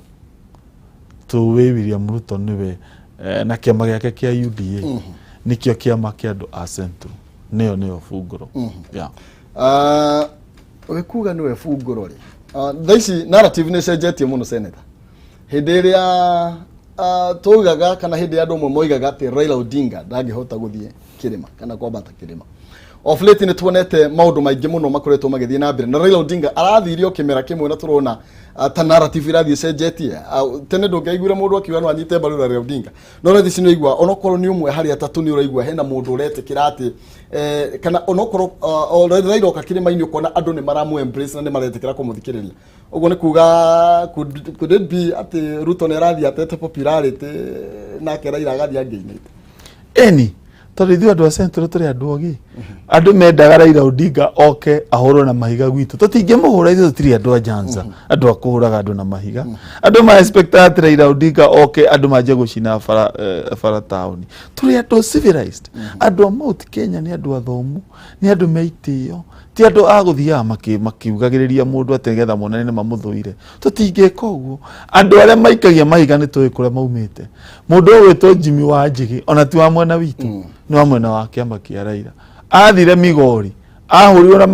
tuwe William Ruto niwe na kiama giake kia UDA nikio kiama kia andu a central nio funguro wekuga niwe funguro ri thaici narrative ni cenjetie muno Seneta hindi ria tugaga kana hindi andu mo moigaga ati Raila Odinga ndangihota guthie kirima kana kwambata kirima of late ni tuonete maundu maingi muno makoretwo magithie na mbere na Raila Odinga arathirio kimera kimwe na turona ta narrative irathie cenjetie tene ndungeigwira mundu akiuga no anyite mbaru Raila Odinga no rethi cino igwa onokorwo ni umwe hari atatu ni uraigwa hena mundu uretikira ati kana onokorwo Raila okakirima-ini ukona andu ni maramu embrace na ni maretikira kumuthikiriria uguo ni kuga could it be ati Ruto ni arathie atete popularity na Raila agathie angeinite eni tondu ithuĩ andu a central turi andu ogi andu mendaga Raila Odinga oke ahurwo na mahiga gwitu tutingimuhura ithuĩ tutiri andu a Nyanza andu akuhuraga andu na mahiga andu ma expect ati Raila Odinga oke andu manje gucina bara town turi andu civilized andu a Mount Kenya ni andu athomu ni andu meitio ti andu aguthiaga makiugagiriria mundu ategetha monane ni mamuthuire tutingika uguo andu aria maikagia mahiga ni tuwi kuria maumite mundu witwo Jimmy Wanjigi ona ti wa mwena witu ni wa mwena wa kiama kia Raila athire Migori ahurirwo na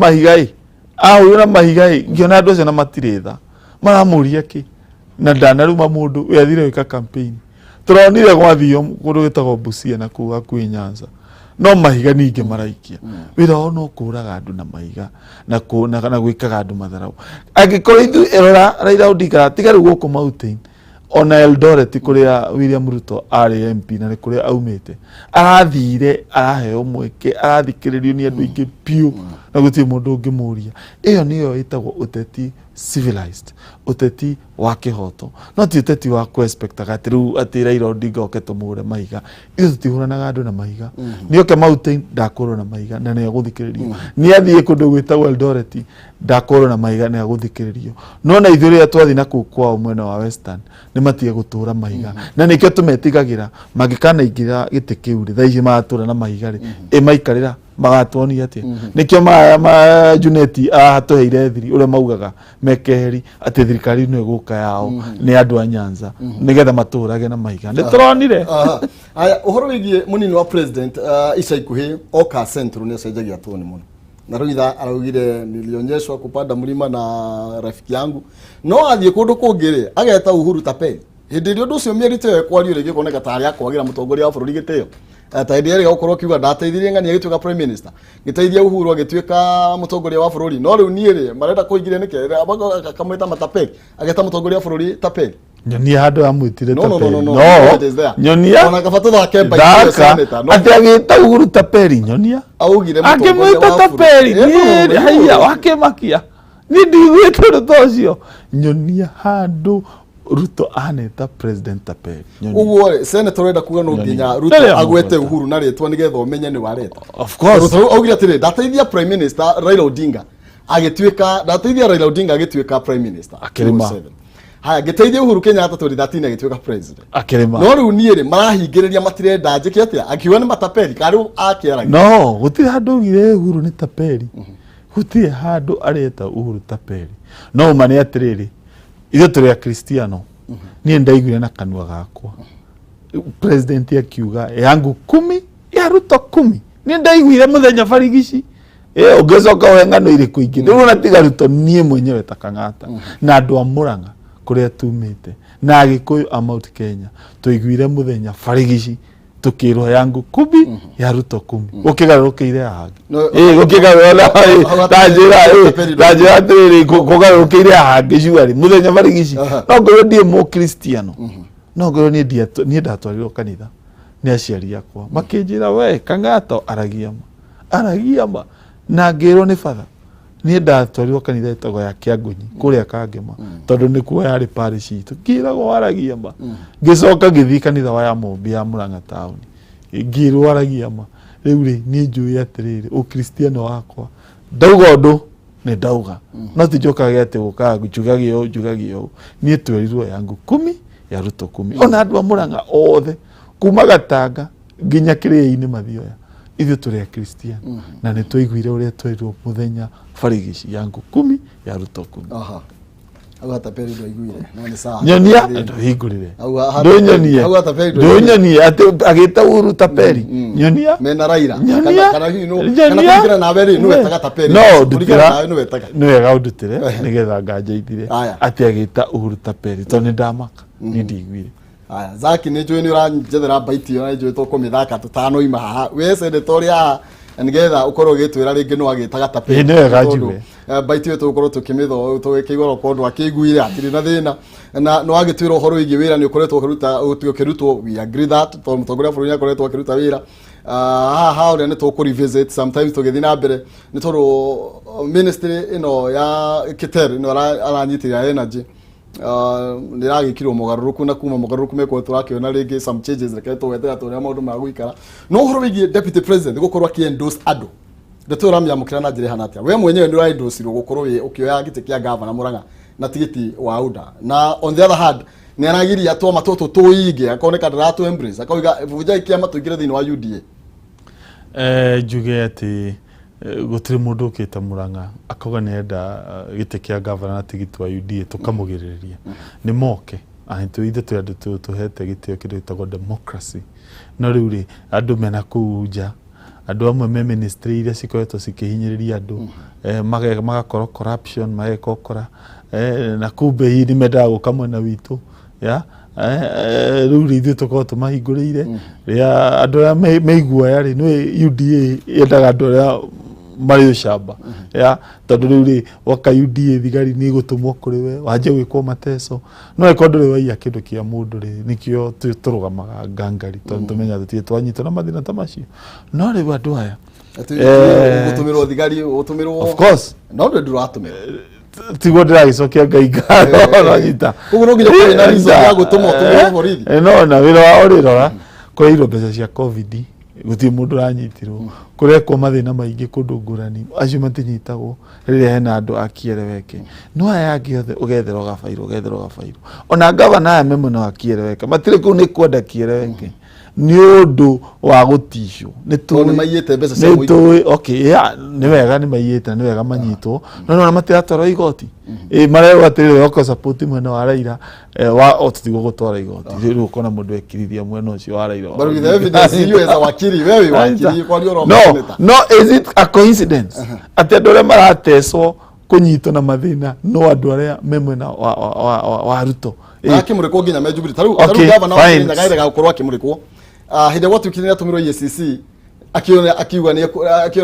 mahiga ngiona andu acio na matiritha maramuria ki na ndanaruma mundu yathire wika campaign turonire gwathio kundu gitagwo Busia na kuga kwi Nyanza no mahiga ningi maraikia wira ono kuraga andu na mahiga na gwikaga andu matharau angikorwo ithu erora Raila Odinga tiga guku mountain ona Eldoret kuria William Ruto ari MP na ni kuria aumite arathire araheo mweke arathikiririo ni andu ingi piu na guti mundu ungimuria iyo niyo itagwo uteti civilized uteti wa kihoto no ti uteti wa kuexpectaga ati ati Raila Odinga oketo mure mahiga ithu tutihuranaga andu na mahiga nioke mountain ndakorwo na mahiga na ni aguthikiririo ni athie kundu gwitagwo Eldoret ndakorwo na mahiga ni aguthikiririo no na ithuĩ ria twathi na kuu kwao mwena wa western ni matige gutura mahiga na nikio tumetigagira magikana ingira giti kiu ri thaici matura na mahiga ri maikarira magatuonia ati nikio ma Juneti ahatuheire thiri uria maugaga mekeheri ati thirikari no iguka yao ni andu a Nyanza nigetha maturage na mahiga ndituronire aya uhoro wigie munini wa president ica ikuhi oka central ni cenjagia toni muno na ruitha araugire nilionyeshwa kupanda mlima na rafiki yangu no athie kundu kungire ageta Uhuru tapeli hindi rio ndu cio mierite kwario rigi koneka tari akwagira mutongoria wa bururi giteo ta hindi ri gukorwo kiuga ndateithirie ngani agituika prime minister giteithia Uhuru agituika mutongoria wa bururi no riu niire marenda kuingire nike akamwita matapeli ageta mutongoria wa bururi tapeli nyonia handu amwitire tapeli no nyonia ona kabatu thake baita Seneta ati agita Uhuru tapeli nyonia augire mutongoria wa tapeli ni haya wakemakia ni ndigwite rutocio nyonia handu Ruto aneta president tapeli uguo Senator renda kuga no nginya Ruto agwete Uhuru na ritwa nigetha umenye ni wareta of course augire atiri ndateithia prime minister Raila Odinga agituika ndateithia Raila Odinga agituika prime minister akirima haya giteithia Uhuru Kenyatta 2013 agituika president akirima no riu niire marahingiriria matirenda njike atia akiwa ni matapeli kari akiaraga no gutiri handu ugire Uhuru ni tapeli hutie handu areta Uhuru Taperi no mane atiriri ithe turi a Kristiano ni ndaiguire na kanua gakwa president akiuga yangu 10 ya Ruto 10 ni ndaiguire muthenya barigici ugecoka wengano iriku ingi riu na tiga Ruto nie mwenyewe ta Kang'ata na andu a Murang'a kuria tumite na Agikuyu a Mount Kenya tuiguire muthenya barigici tukirwo yangu 10 ya Ruto 10 ukigarukire hangi ukigarura tajira tiri kugarukire hangi ciwari muthenya barigici no ngoro ndie mu Kristiano no ngoro nie ndatwarirwo kanitha ni aciari yakwa makinjira we Kang'ata aragia ma na ngirwo ni father nie ndatwarirwo kanitha itago ya Kiangunyi kuria Kangema tondu nikuo yari parish itu ngiragwo aragia ma ngicoka ngithii kanitha wa ya Mombi ya Murang'a town ngirwo aragia ma riu ri nie njui atiriri ukristiano wakwa ndauga undu ni ndauga no tijokaga ati guka njugagio nie twerirwo yangu 10 ya Ruto 10 ona andu a Murang'a othe kuma Gatanga nginya Kiria-ini Mathioya ithu turi a Kristiano na ni twaiguire uria twerirwo muthenya barigici yangu 10 ya Ruto 10 aha agwa Taperi ndoiguire no ni sawa nyonia ndohingurire ndonyonie ati agita Uhuru Taperi nyonia mena Raila kana kugira na beri no wetaga Taperi no ndutira no wega ndutire nigetha nganjeithire ati agita Uhuru Taperi tondu ndamaka ni ndigwire aya Zaki ni njui ni uranjethera baiti yo njui to kumithaka tutano ima haha we senetoria nigetha ukorwo gitwira ringi no agitaga Taperi ni wega njue baiti yo tukorwo tukimitho twikigoro kondu akiguire atiri na thina na no agitwira uhoro igi wira ni ukoretwo ukirutwo we agree that to mutongoria bũrũri ni akoretwo akiruta wira haha uri ni tuku revisit sometimes tugithi na mbere ni tondu ministry ino ya Kiter no aranyitira energy niragikirwo mugaruruku na kuma mugaruruku meko turakiona ringi some changes reke twetera turia maundu ma guikara no uhoro wigi deputy president gukorwo ki endorse adu ndetura myamukira na njire hanatia we mwenyewe ndi endorse gukorwo ukioya gite kia governor Murang'a na tigiti wa UDA na on the other hand ni aragiria atwa matoto tuige akoneka ndaratu embrace akauga vuja ikiama tuigire thini wa UDA juge ati gutiri mundu ukita Murang'a akauga nenda gite kia governor na tigiti wa UDA tukamugiriria ni moke ahintu ithe tu andu tuhete gitio kindu gitagwo democracy no riu ri andu mena kuja andu amwe me ministry iria cikoretwo cikihinyiriria andu magakorwo corruption magekokora na kumbe hii ni mendaga guka mwena witu ya riu ri ithuĩ tukorwo tumahingũrĩire ria andu aria meiguoya ri ni UDA yendaga andu aria mari ucamba ya tondu riu ri waka UDA thigari ni gutumwo kuri we wanje gwikwo mateso no eko nduri waia kindu kia mundu ri nikio turugamaga ngangari tondu tumenya tutie twanyitwo na mathina ta macio no riu andu aya gutumirwo thigari gutumirwo of course no ndu ratumirwo tigo ndiragicokia ngai ngaro no nyita ugu no nginya kuri na rizo ya gutumwo tumirwo borithi no na wira wa urirora kwa iro mbeca cia covid guti mundu ranyitirwo kurekwo mathina maingi kundu ngurani acio matinyitagwo riria hena andu akiereweke no aya angi othe ugetherwo gabairo ona governor aya memwe no akiereweke matire ku ni kwenda kiereweke ni undu wa gutishwo ni tu ni mayite mbeca cia muingi okay ya ni wega ni mayite ni wega manyitwo no matiratwara igoti marego atirire oko support mwena wa Raila wa otutigo gutwara igoti riu kona mundu ekirithia mwena ucio wa Raila but with the evidence you as a wakili wewe wakili kwa lioro no is it a coincidence ati andu aria marateswo kunyitwo na mathina no andu aria memwena wa Ruto akimurikwo nginya mejubiri taru governor wa Kenya gairega gukorwo akimurikwo hinde gwatu kinira tumirwo EACC akiuga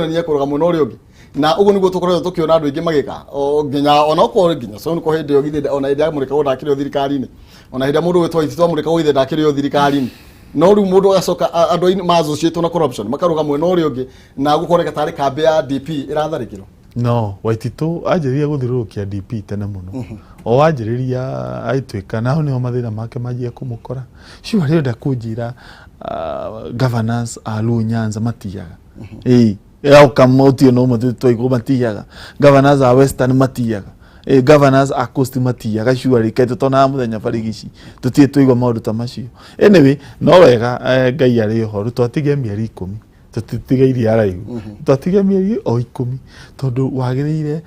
ni ekuruga muno uri ungi na ugu niguo tukoretwo tukiona andu ingi magika nginya ona ko nginya so niko hindi yo githinde ona hindi amurika wo ndakiri thirikari-ini ona hindi mundu wetwa itwa amurika wo ithe ndakiri thirikari-ini no riu mundu agacoka andu maassociate na corruption makaruga mwena uri ungi na gukoreka tari kambe ya DP iratharikirwo no Waititu anjiriria guthirurukia DP tene muno o wanjiriria aitwika naho niho mathina make majia kumukora cio arenda kunjira governance alu Nyanza matiyaga au kamotio no mutwe twaigwo matiyaga governors a Western matiyaga governors a Coast matiyaga cio ari kaito tona muthenya barigici tutie twaigwa maundu ta macio anyway no wega ngai ari ho twatigia mieri 10 tutitiga iria araihu tutiga mieri o 10 tondu wagirire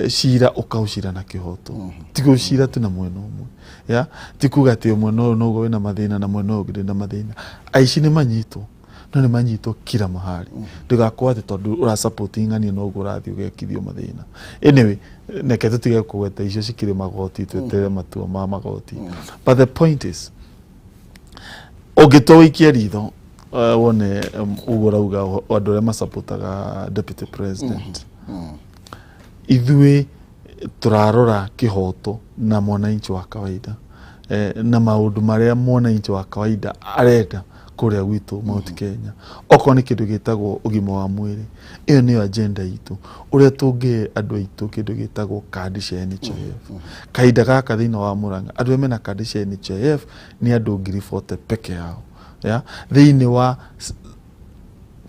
shira ukaushira na kihoto tigushira tu na mwena umwe ya tikuga ati mwena no go wina mathina na mwena ugire na mathina aici ni manyitwo no ni manyitwo kila mahali ndigakwa ati tondu ura support ngani no go rathi ugekithio mathina anyway neke tutiga kugweta icio cikire magoti twetere matua ma magoti but the point is ogitoikia ritho wone ugorauga andu aria masupportaga deputy president ithuĩ turarora kihoto na mwananchi wa kawaida na maundu maria mwananchi wa kawaida arenda kuria gwitu Mount Kenya oko ni kindu gitagwo ugima wa mwiri iyo ni agenda itu uria tungi andu aitu kindu gitagwo kandi cia NHIF kaida gaka thina wa Murang'a andu mena kandi cia NHIF ni andu 40 peke yao ya thini wa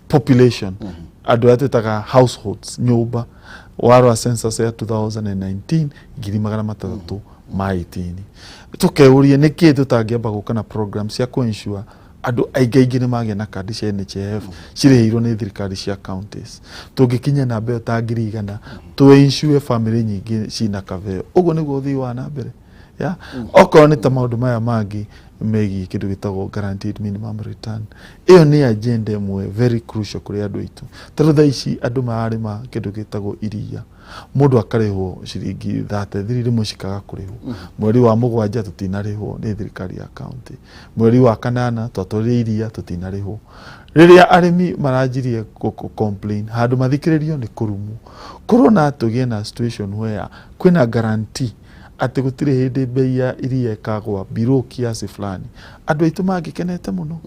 population andu atetaga households nyumba waro census ya 2019 3,300 ma 18 tukeuria niki tutangiamba gukana programs cia kuensure andu aigaigi ni magia na kandi cia NHIF cirihirwo ni thirikari cia counties tungikinya na mbeo ta 100 tu ensure family nyingi cina kaveo ugo niguo uthii wa na mbere ya oko ni ta maundu maya mangi megi kindu gitagwo guaranteed minimum return iyo ni agenda imwe very crucial kuri andu aitu tondu tha ici andu marima kindu gitagwo iria mundu akarihwo ciringi 33 rimwe cikaga kurihwo mweri wa mugwanja tutinarihwo ni thirikari ya county mweri wa kanana twatwarire iria tutinarihwo riria arimi maranjirie complain handu mathikiririo ni kurumu corona tugie na situation where kwina guarantee ati gutire hindi bei ya iria ikagwa biro kiasi fulani andu aitu magikenete muno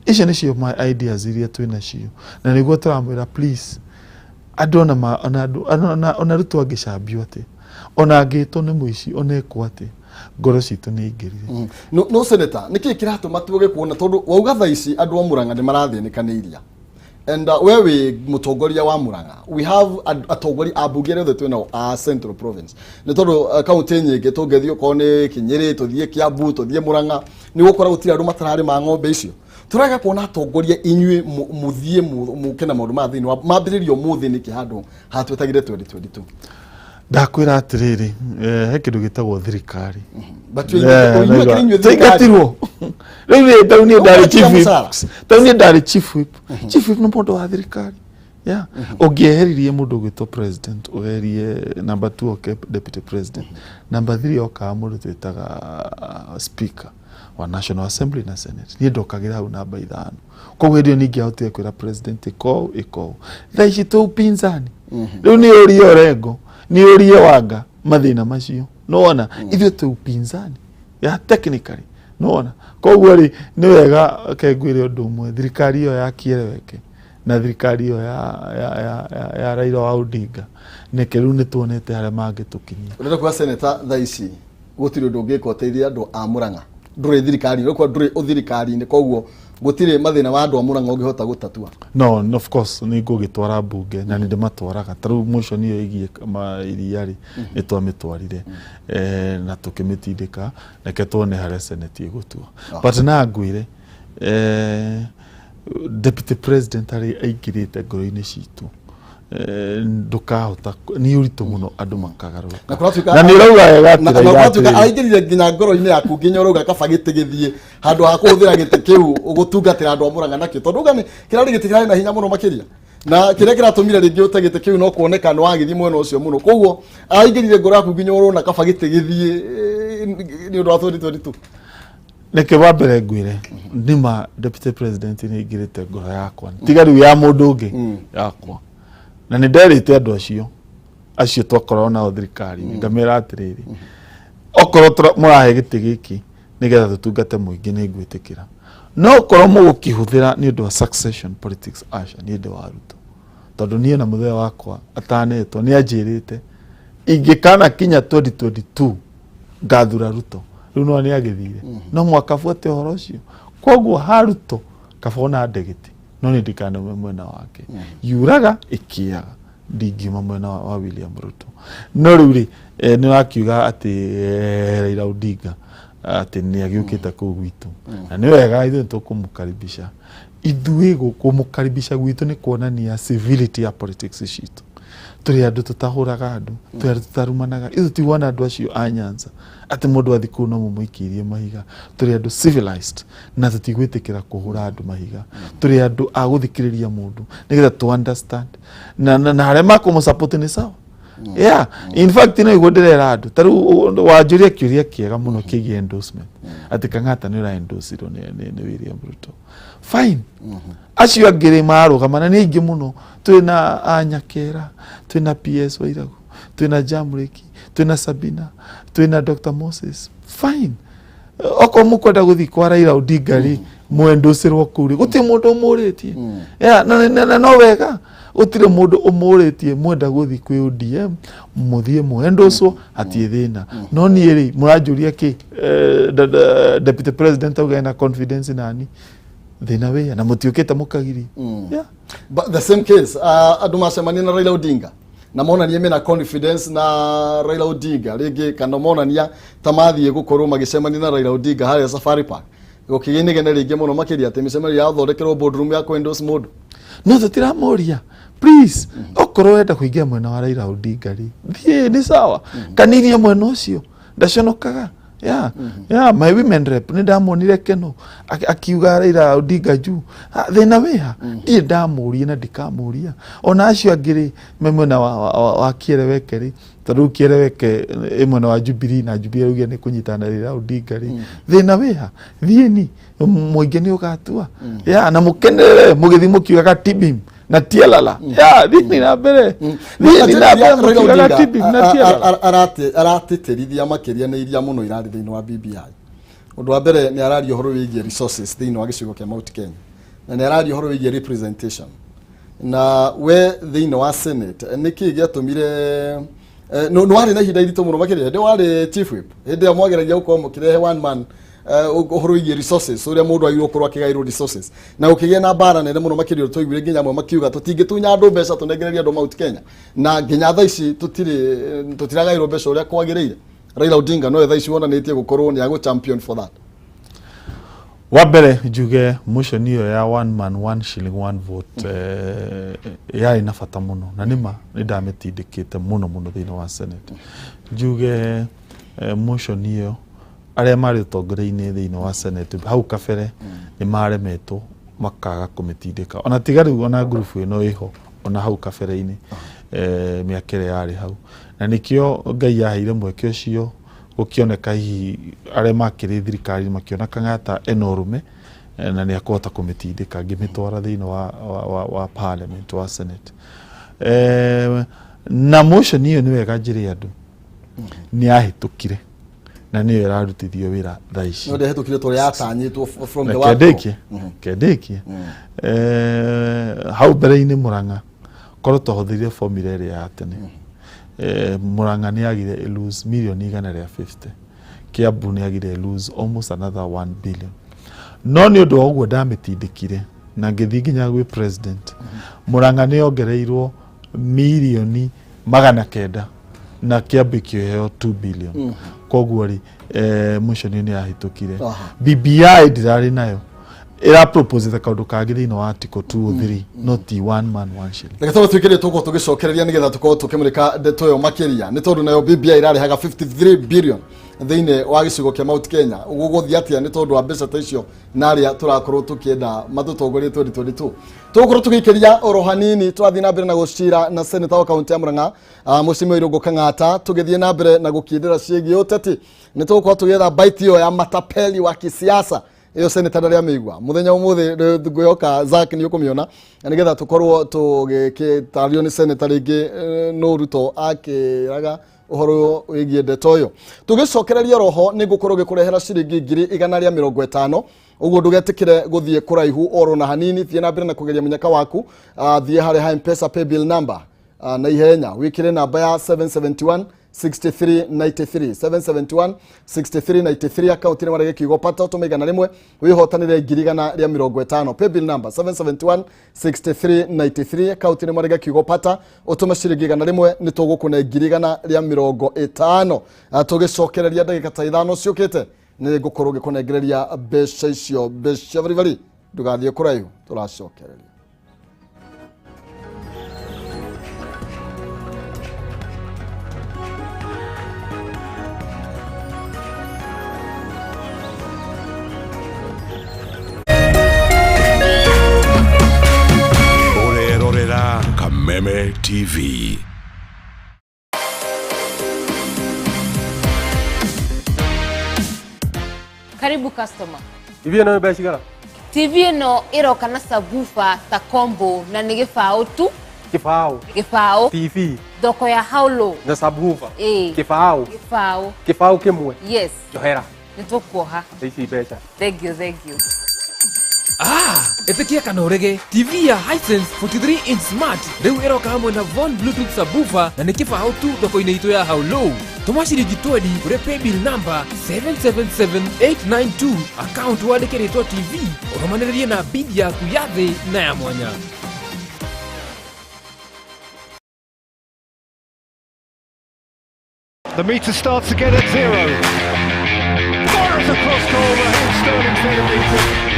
icio nicio my ideas iria twina cio na niguo turamwira please andu ona rutu angicambio ati ona angitwo ni muici onekwo ati ngoro citu ni ingirire no Seneta niki kiratuma tuge kuona tondu wauga tha ici andu a Murang'a ni marathinikaniria and wewe mutongoria wa Murang'a we have atongori abugere the twina a central province ni tondu county nyingi tungethio ko ni Kinyiri tuthie Kiambu tuthie Murang'a ni gukora gutira andu matarari ma ng'ombe icio turaga kuona atongoria inyue muthie mukena maundu ma thini mambiririo muthi niki handu hatwetagire 2022 ndakwira atiriri he kindu gitagwo thirikari thirikari riu tauni ndari chief whip tauni ndari chief whip no mundu wa thirikari ya ogiheririe mundu gwitwo president ogerie number 2 okay deputy president number 3 oka mundu twitaga speaker wa National Assembly na Senate ni ndokagira hau namba 5 koguo ndio ningi ahotire kwira president iko thaici tu upinzani riu ni uri orengo ni uri wanga mathina macio nona ithu tu upinzani ya technically nona koguo ri ni wega kengwire undu umwe thirikari yo ya kiereweke na thirikari yo ya Raila wa Odinga neke riu ni tuonete hare mangitukinyia urenda kwa Seneta thaici gutire undu ngiko teithia andu a Murang'a ndure thirikari roko ndure uthirikari ni koguo gutire mathina wa andu a Murang'a ungihota gutatua no of course ni ngugitwara bunge na ndi matwaraga taru motion iyo igie iriari itwamitwarire na tukimitindika neke tuone hare senate igutua but na ngwire deputy president ari aigirite ngoro-ini citu ndukahota ni uritu muno andu makagaruka na ni rauga wega atira aigirire nginya ngoro-ini yaku nginya uruga kabagite githie handu ha kuhuthira gite kiu ugutungatira andu a Murang'a nakio tondu gani kirari gite kirari na hinya muno makiria na kiria kiratumire ringi utagite kiu no kuoneka no wagithi mwena ucio muno koguo aigirire ngoro yaku nginya uruna kabagite githie ni undu wa 2022 neke wambere ngwire nima deputy president ni igirite ngoro yakwa tigari ya mundu ungi yakwa na ni nderite andu acio twakorwo na thirikari ngamira atiriri okorwo murahe giti giki nigetha tutungate muingi ni ngwitikira no korwo mugukihuthira ni undu wa succession politics asha ni undu wa ruto tondu nie na muthee wakwa atanetwo ni anjirite ingikana kinya 2022 ngathura ruto riu no ni agithire no mwaka fuate horo ucio koguo haruto kabona ndegiti no ni ndikana mwena wake yuraga ikiaga ndingiuma mwena wa William Ruto no riu ri ni wakiuga ati Raila Odinga ati ni agiukita ku gwitu na ni wega ithu tukumukaribisha ithuĩ kũmũkaribisha gwitũ nĩ kuonania civility ya politics citũ. Tũrĩ andũ tũtahũraga andũ, tũrĩ andũ tũtarumanaga. Ithuĩ tiguona andũ acio a Nyanza atĩ mũndũ athi kũu no mũmũikĩrie mahiga. Tũrĩ andũ civilized na tũtigwĩtĩkĩra kũhũra andũ mahiga. Tũrĩ andũ a gũthikĩrĩria mũndũ nĩgetha tu understand na arĩa makũmũsupport nĩ sawa. Yeah, in fact no igå ndĩrera andũ tarĩu wanjũria kĩũria kĩega mũno kĩgiĩ endorsement atĩ Kang'ata nĩ ũraendorcirwo nĩ William Ruto. Fine. Acio angĩ marũgama na nĩ aingĩ mũno. Twĩna Anyakera, twĩna PS Wairagu, twĩna Jamreki, twĩna Sabina, twĩna Dr. Moses. Fine. Oko mũkwenda gũthiĩ kwa Raila Odinga rĩ mũendorcirwo kũu rĩ gũtirĩ mũndũ ũmũrĩtie. Yeah, na no wega gũtirĩ mũndũ ũmũrĩtie mwenda gũthiĩ kwĩ ODM mũthiĩ mũendorcwo hatirĩ thĩna. No niĩ rĩ mũranjũria kĩ Deputy President auga ena confidence nani thĩna wĩya na mũtiũkĩte mũkagiri. Yeah. But the same case andũ macemania na Raila Odinga na monania mena confidence na Raila Odinga rĩngĩ kana monania ta mathiĩ gũkorwo magĩcemania na Raila Odinga harĩa Safari Park gũkĩgĩnĩgene rĩngĩ mũno makĩria atĩ mĩcemanio yathondekerwo boardroom ya endorse mũndũ. No tũtiramũria please okorwo wenda kũingĩra mwena wa Raila Odinga rĩ thiĩ nĩ sawa kanirie mwena ũcio ndaconokaga. Yeah, my women rep nĩ ndamonire keno akiuga Raila Odinga juu thĩna wĩha ndiĩ ndamũria na ndikamũria. Ona acio angĩ rĩ mwena wa Kĩereweke rĩ tondũ Kĩereweke mwena wa Jubilee na Jubilee rũgia nĩ kũnyitana Raila Odinga rĩ thĩna wĩha thiĩni mũingĩ nĩ ũgatua. Yeah, na mũkenere mũgĩthi mũkiugaga tibim na tialala. Yeah, thiĩni na mbere thiĩni na mbere mũkiugaga tibim na tialala. Aratĩtĩrithia makĩria nĩ iria mũno irarĩ thĩinĩ wa BBI. Ũndũ wa mbere nĩ araria ũhoro wĩgiĩ resources thĩinĩ wa gĩcigo kĩa Mount Kenya na nĩ araria ũhoro wĩgiĩ representation na we thĩinĩ wa Senate nĩkĩ gĩatũmire no warĩ na ihinda iritũ mũno makĩria hĩndĩ warĩ chief whip hĩndĩ ya mwageragia gũkorwo mũkĩrehe one man ũhoro wĩgiĩ resources ũrĩa mũndũ agĩrĩirwo gũkorwo akĩgaĩrwo resources na gũkĩgĩa na mbara nene mũno makĩria tũiguire nginya amwe makiuga tũtingĩtunya andũ mbeca tũnengereria andũ Mount Kenya na nginya thaa ici tũtiragaĩrwo mbeca ũrĩa kwagĩrĩire. Raila Odinga no thaa ici wonanĩtie gũkorwo nĩ agũ champion for that. Wa mbere njuge motion hiyo ya one man one shilling one vote yarĩ na bata mũno na nĩma nĩ ndametindĩkĩte mũno thĩinĩ wa Senate. Njuge motion hiyo arĩa marĩ ũtongoria-inĩ thĩinĩ wa Senate hau kabere nĩ maremetwo makaga kũmĩtindĩka. Ona tiga ona group ĩno ĩho ona hau kabere-inĩ mĩaka ĩrĩa yarĩ hau na nĩkĩo Ngai yaheire mweke ũcio gũkĩoneka hihi arĩa makĩrĩ thirikari makĩona Kang'ata ena ũrũme na nĩ akũhota kũmĩtindĩka ngĩmĩtwara thĩinĩ wa parliament wa Senate. Na motion hiyo nĩ wega njĩre andũ nĩ yahĩtũkire na nĩyo ĩrarutithio wĩra thaa ici. No ndĩhĩtũkire tũrĩa yatanyĩtwo from the word. Kendĩkie hau mbere-inĩ Murang'a korwo twahũthĩrire formula ĩrĩa ya tene. Murang'a nĩ agire lose million 150. Kiambu nĩ agire lose almost another 1 billion. No nĩ ũndũ wa ũguo ndamĩtindĩkire na ngĩthiĩ nginya gwĩ president. Murang'a nĩ ongereirwo milioni 900 na Kiambu kĩoheo 2 billion. Koguo rĩ motion nĩ yahĩtũkire. BBI ndirarĩ nayo ira propose the kaundu kangĩ thĩinĩ wa article 203 not one man one shilling. Reke twĩkĩre tũko tũgĩcokereria nĩgetha tũkorwo tũkĩmũrĩka ndeto ĩyo makĩria nĩ tondũ nayo BBI ĩrarehaga 53 billion thĩinĩ wa gĩcigo kĩa Mount Kenya. Ũgũgũthiĩ atĩa nĩ tondũ wa mbeca ta icio na arĩa tũrakorwo tũkĩenda matũtongorie 2022. Tũgũkorwo tũgĩikĩria oro hanini tũrathiĩ na mbere na gũcira na seneta wa kaunti ya Murang'a Mheshimiwa IRUNGU Kang'ata tũgĩthiĩ na mbere na gũkĩendera ciĩgiĩ ũteti. Nĩ tũgũkorwo tũgĩetha bite ĩyo ya matapeli wa kisiasa iyo seneta ndaria mĩigua muthenya ũmũthĩ ngũyoka Zack nĩ ũkũmĩona nĩgetha tũkorwo tũgĩtario nĩ seneta rĩngĩ no Ruto akĩraga ũhoro wĩgiĩ ndeto ĩyo. Tũgĩcokereria roho nĩ ngũkorwo gĩkũrehera ciringi 150 ũguo ndũgetĩkĩre gũthiĩ kũraihu oro na hanini thiĩ na mbere na kũgeria mũnyaka waku thiĩ harĩ ha M-Pesa pay bill number na ihenya wĩkĩre namba ya 771 6393 771 6393 account ni marege kigo pata tumigana rimwe wihotanire 150 pay bill number 771 6393 account ni marege kigo pata utume ciringi 100 rimwe ni tugukune 150 tugicokereria ndagika ta 5 ciukite ni ngukorwo gikunengereria mbeca icio mbeca bari ndugathie kuraihu turacokereria. Kameme TV. Karibu customer. TV no besigara. TV no iroka na sabufa ta combo na ni gifao tu. Gifao. TV. Doko ya haulo. Na sabufa. Gifao. Gifao kimwe. Yes. Johera. Nitokuoha. Ici beca. Thank you. Etekia kanorege TV ya Hisense 43-inch smart reu eroka hamwe na Von Bluetooth subwoofer na nikifa how to thoko-inĩ itũ ya how low. Tũma ciringi 20 kũrĩ paybill number 777892 account wandĩke rĩtwa TV ũrũmanĩrĩrie na bid yaku ya thĩ na ya mwanya. The meter starts again at 0. Fires across goal, Raheem Sterling centimetres.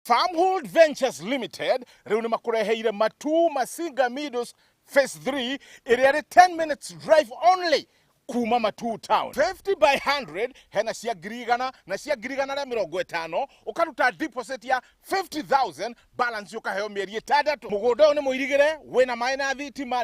Farmhold Ventures Limited reuni makureheire matu Masinga Meadows Phase 3 area 10 minutes drive only kuma Matu town. 50 by 100 hena cia girigana na cia girigana na 50 ukaruta deposit ya 50,000 balance ukaheo mieri 6. Mugunda ni muirigire wina mai na thitima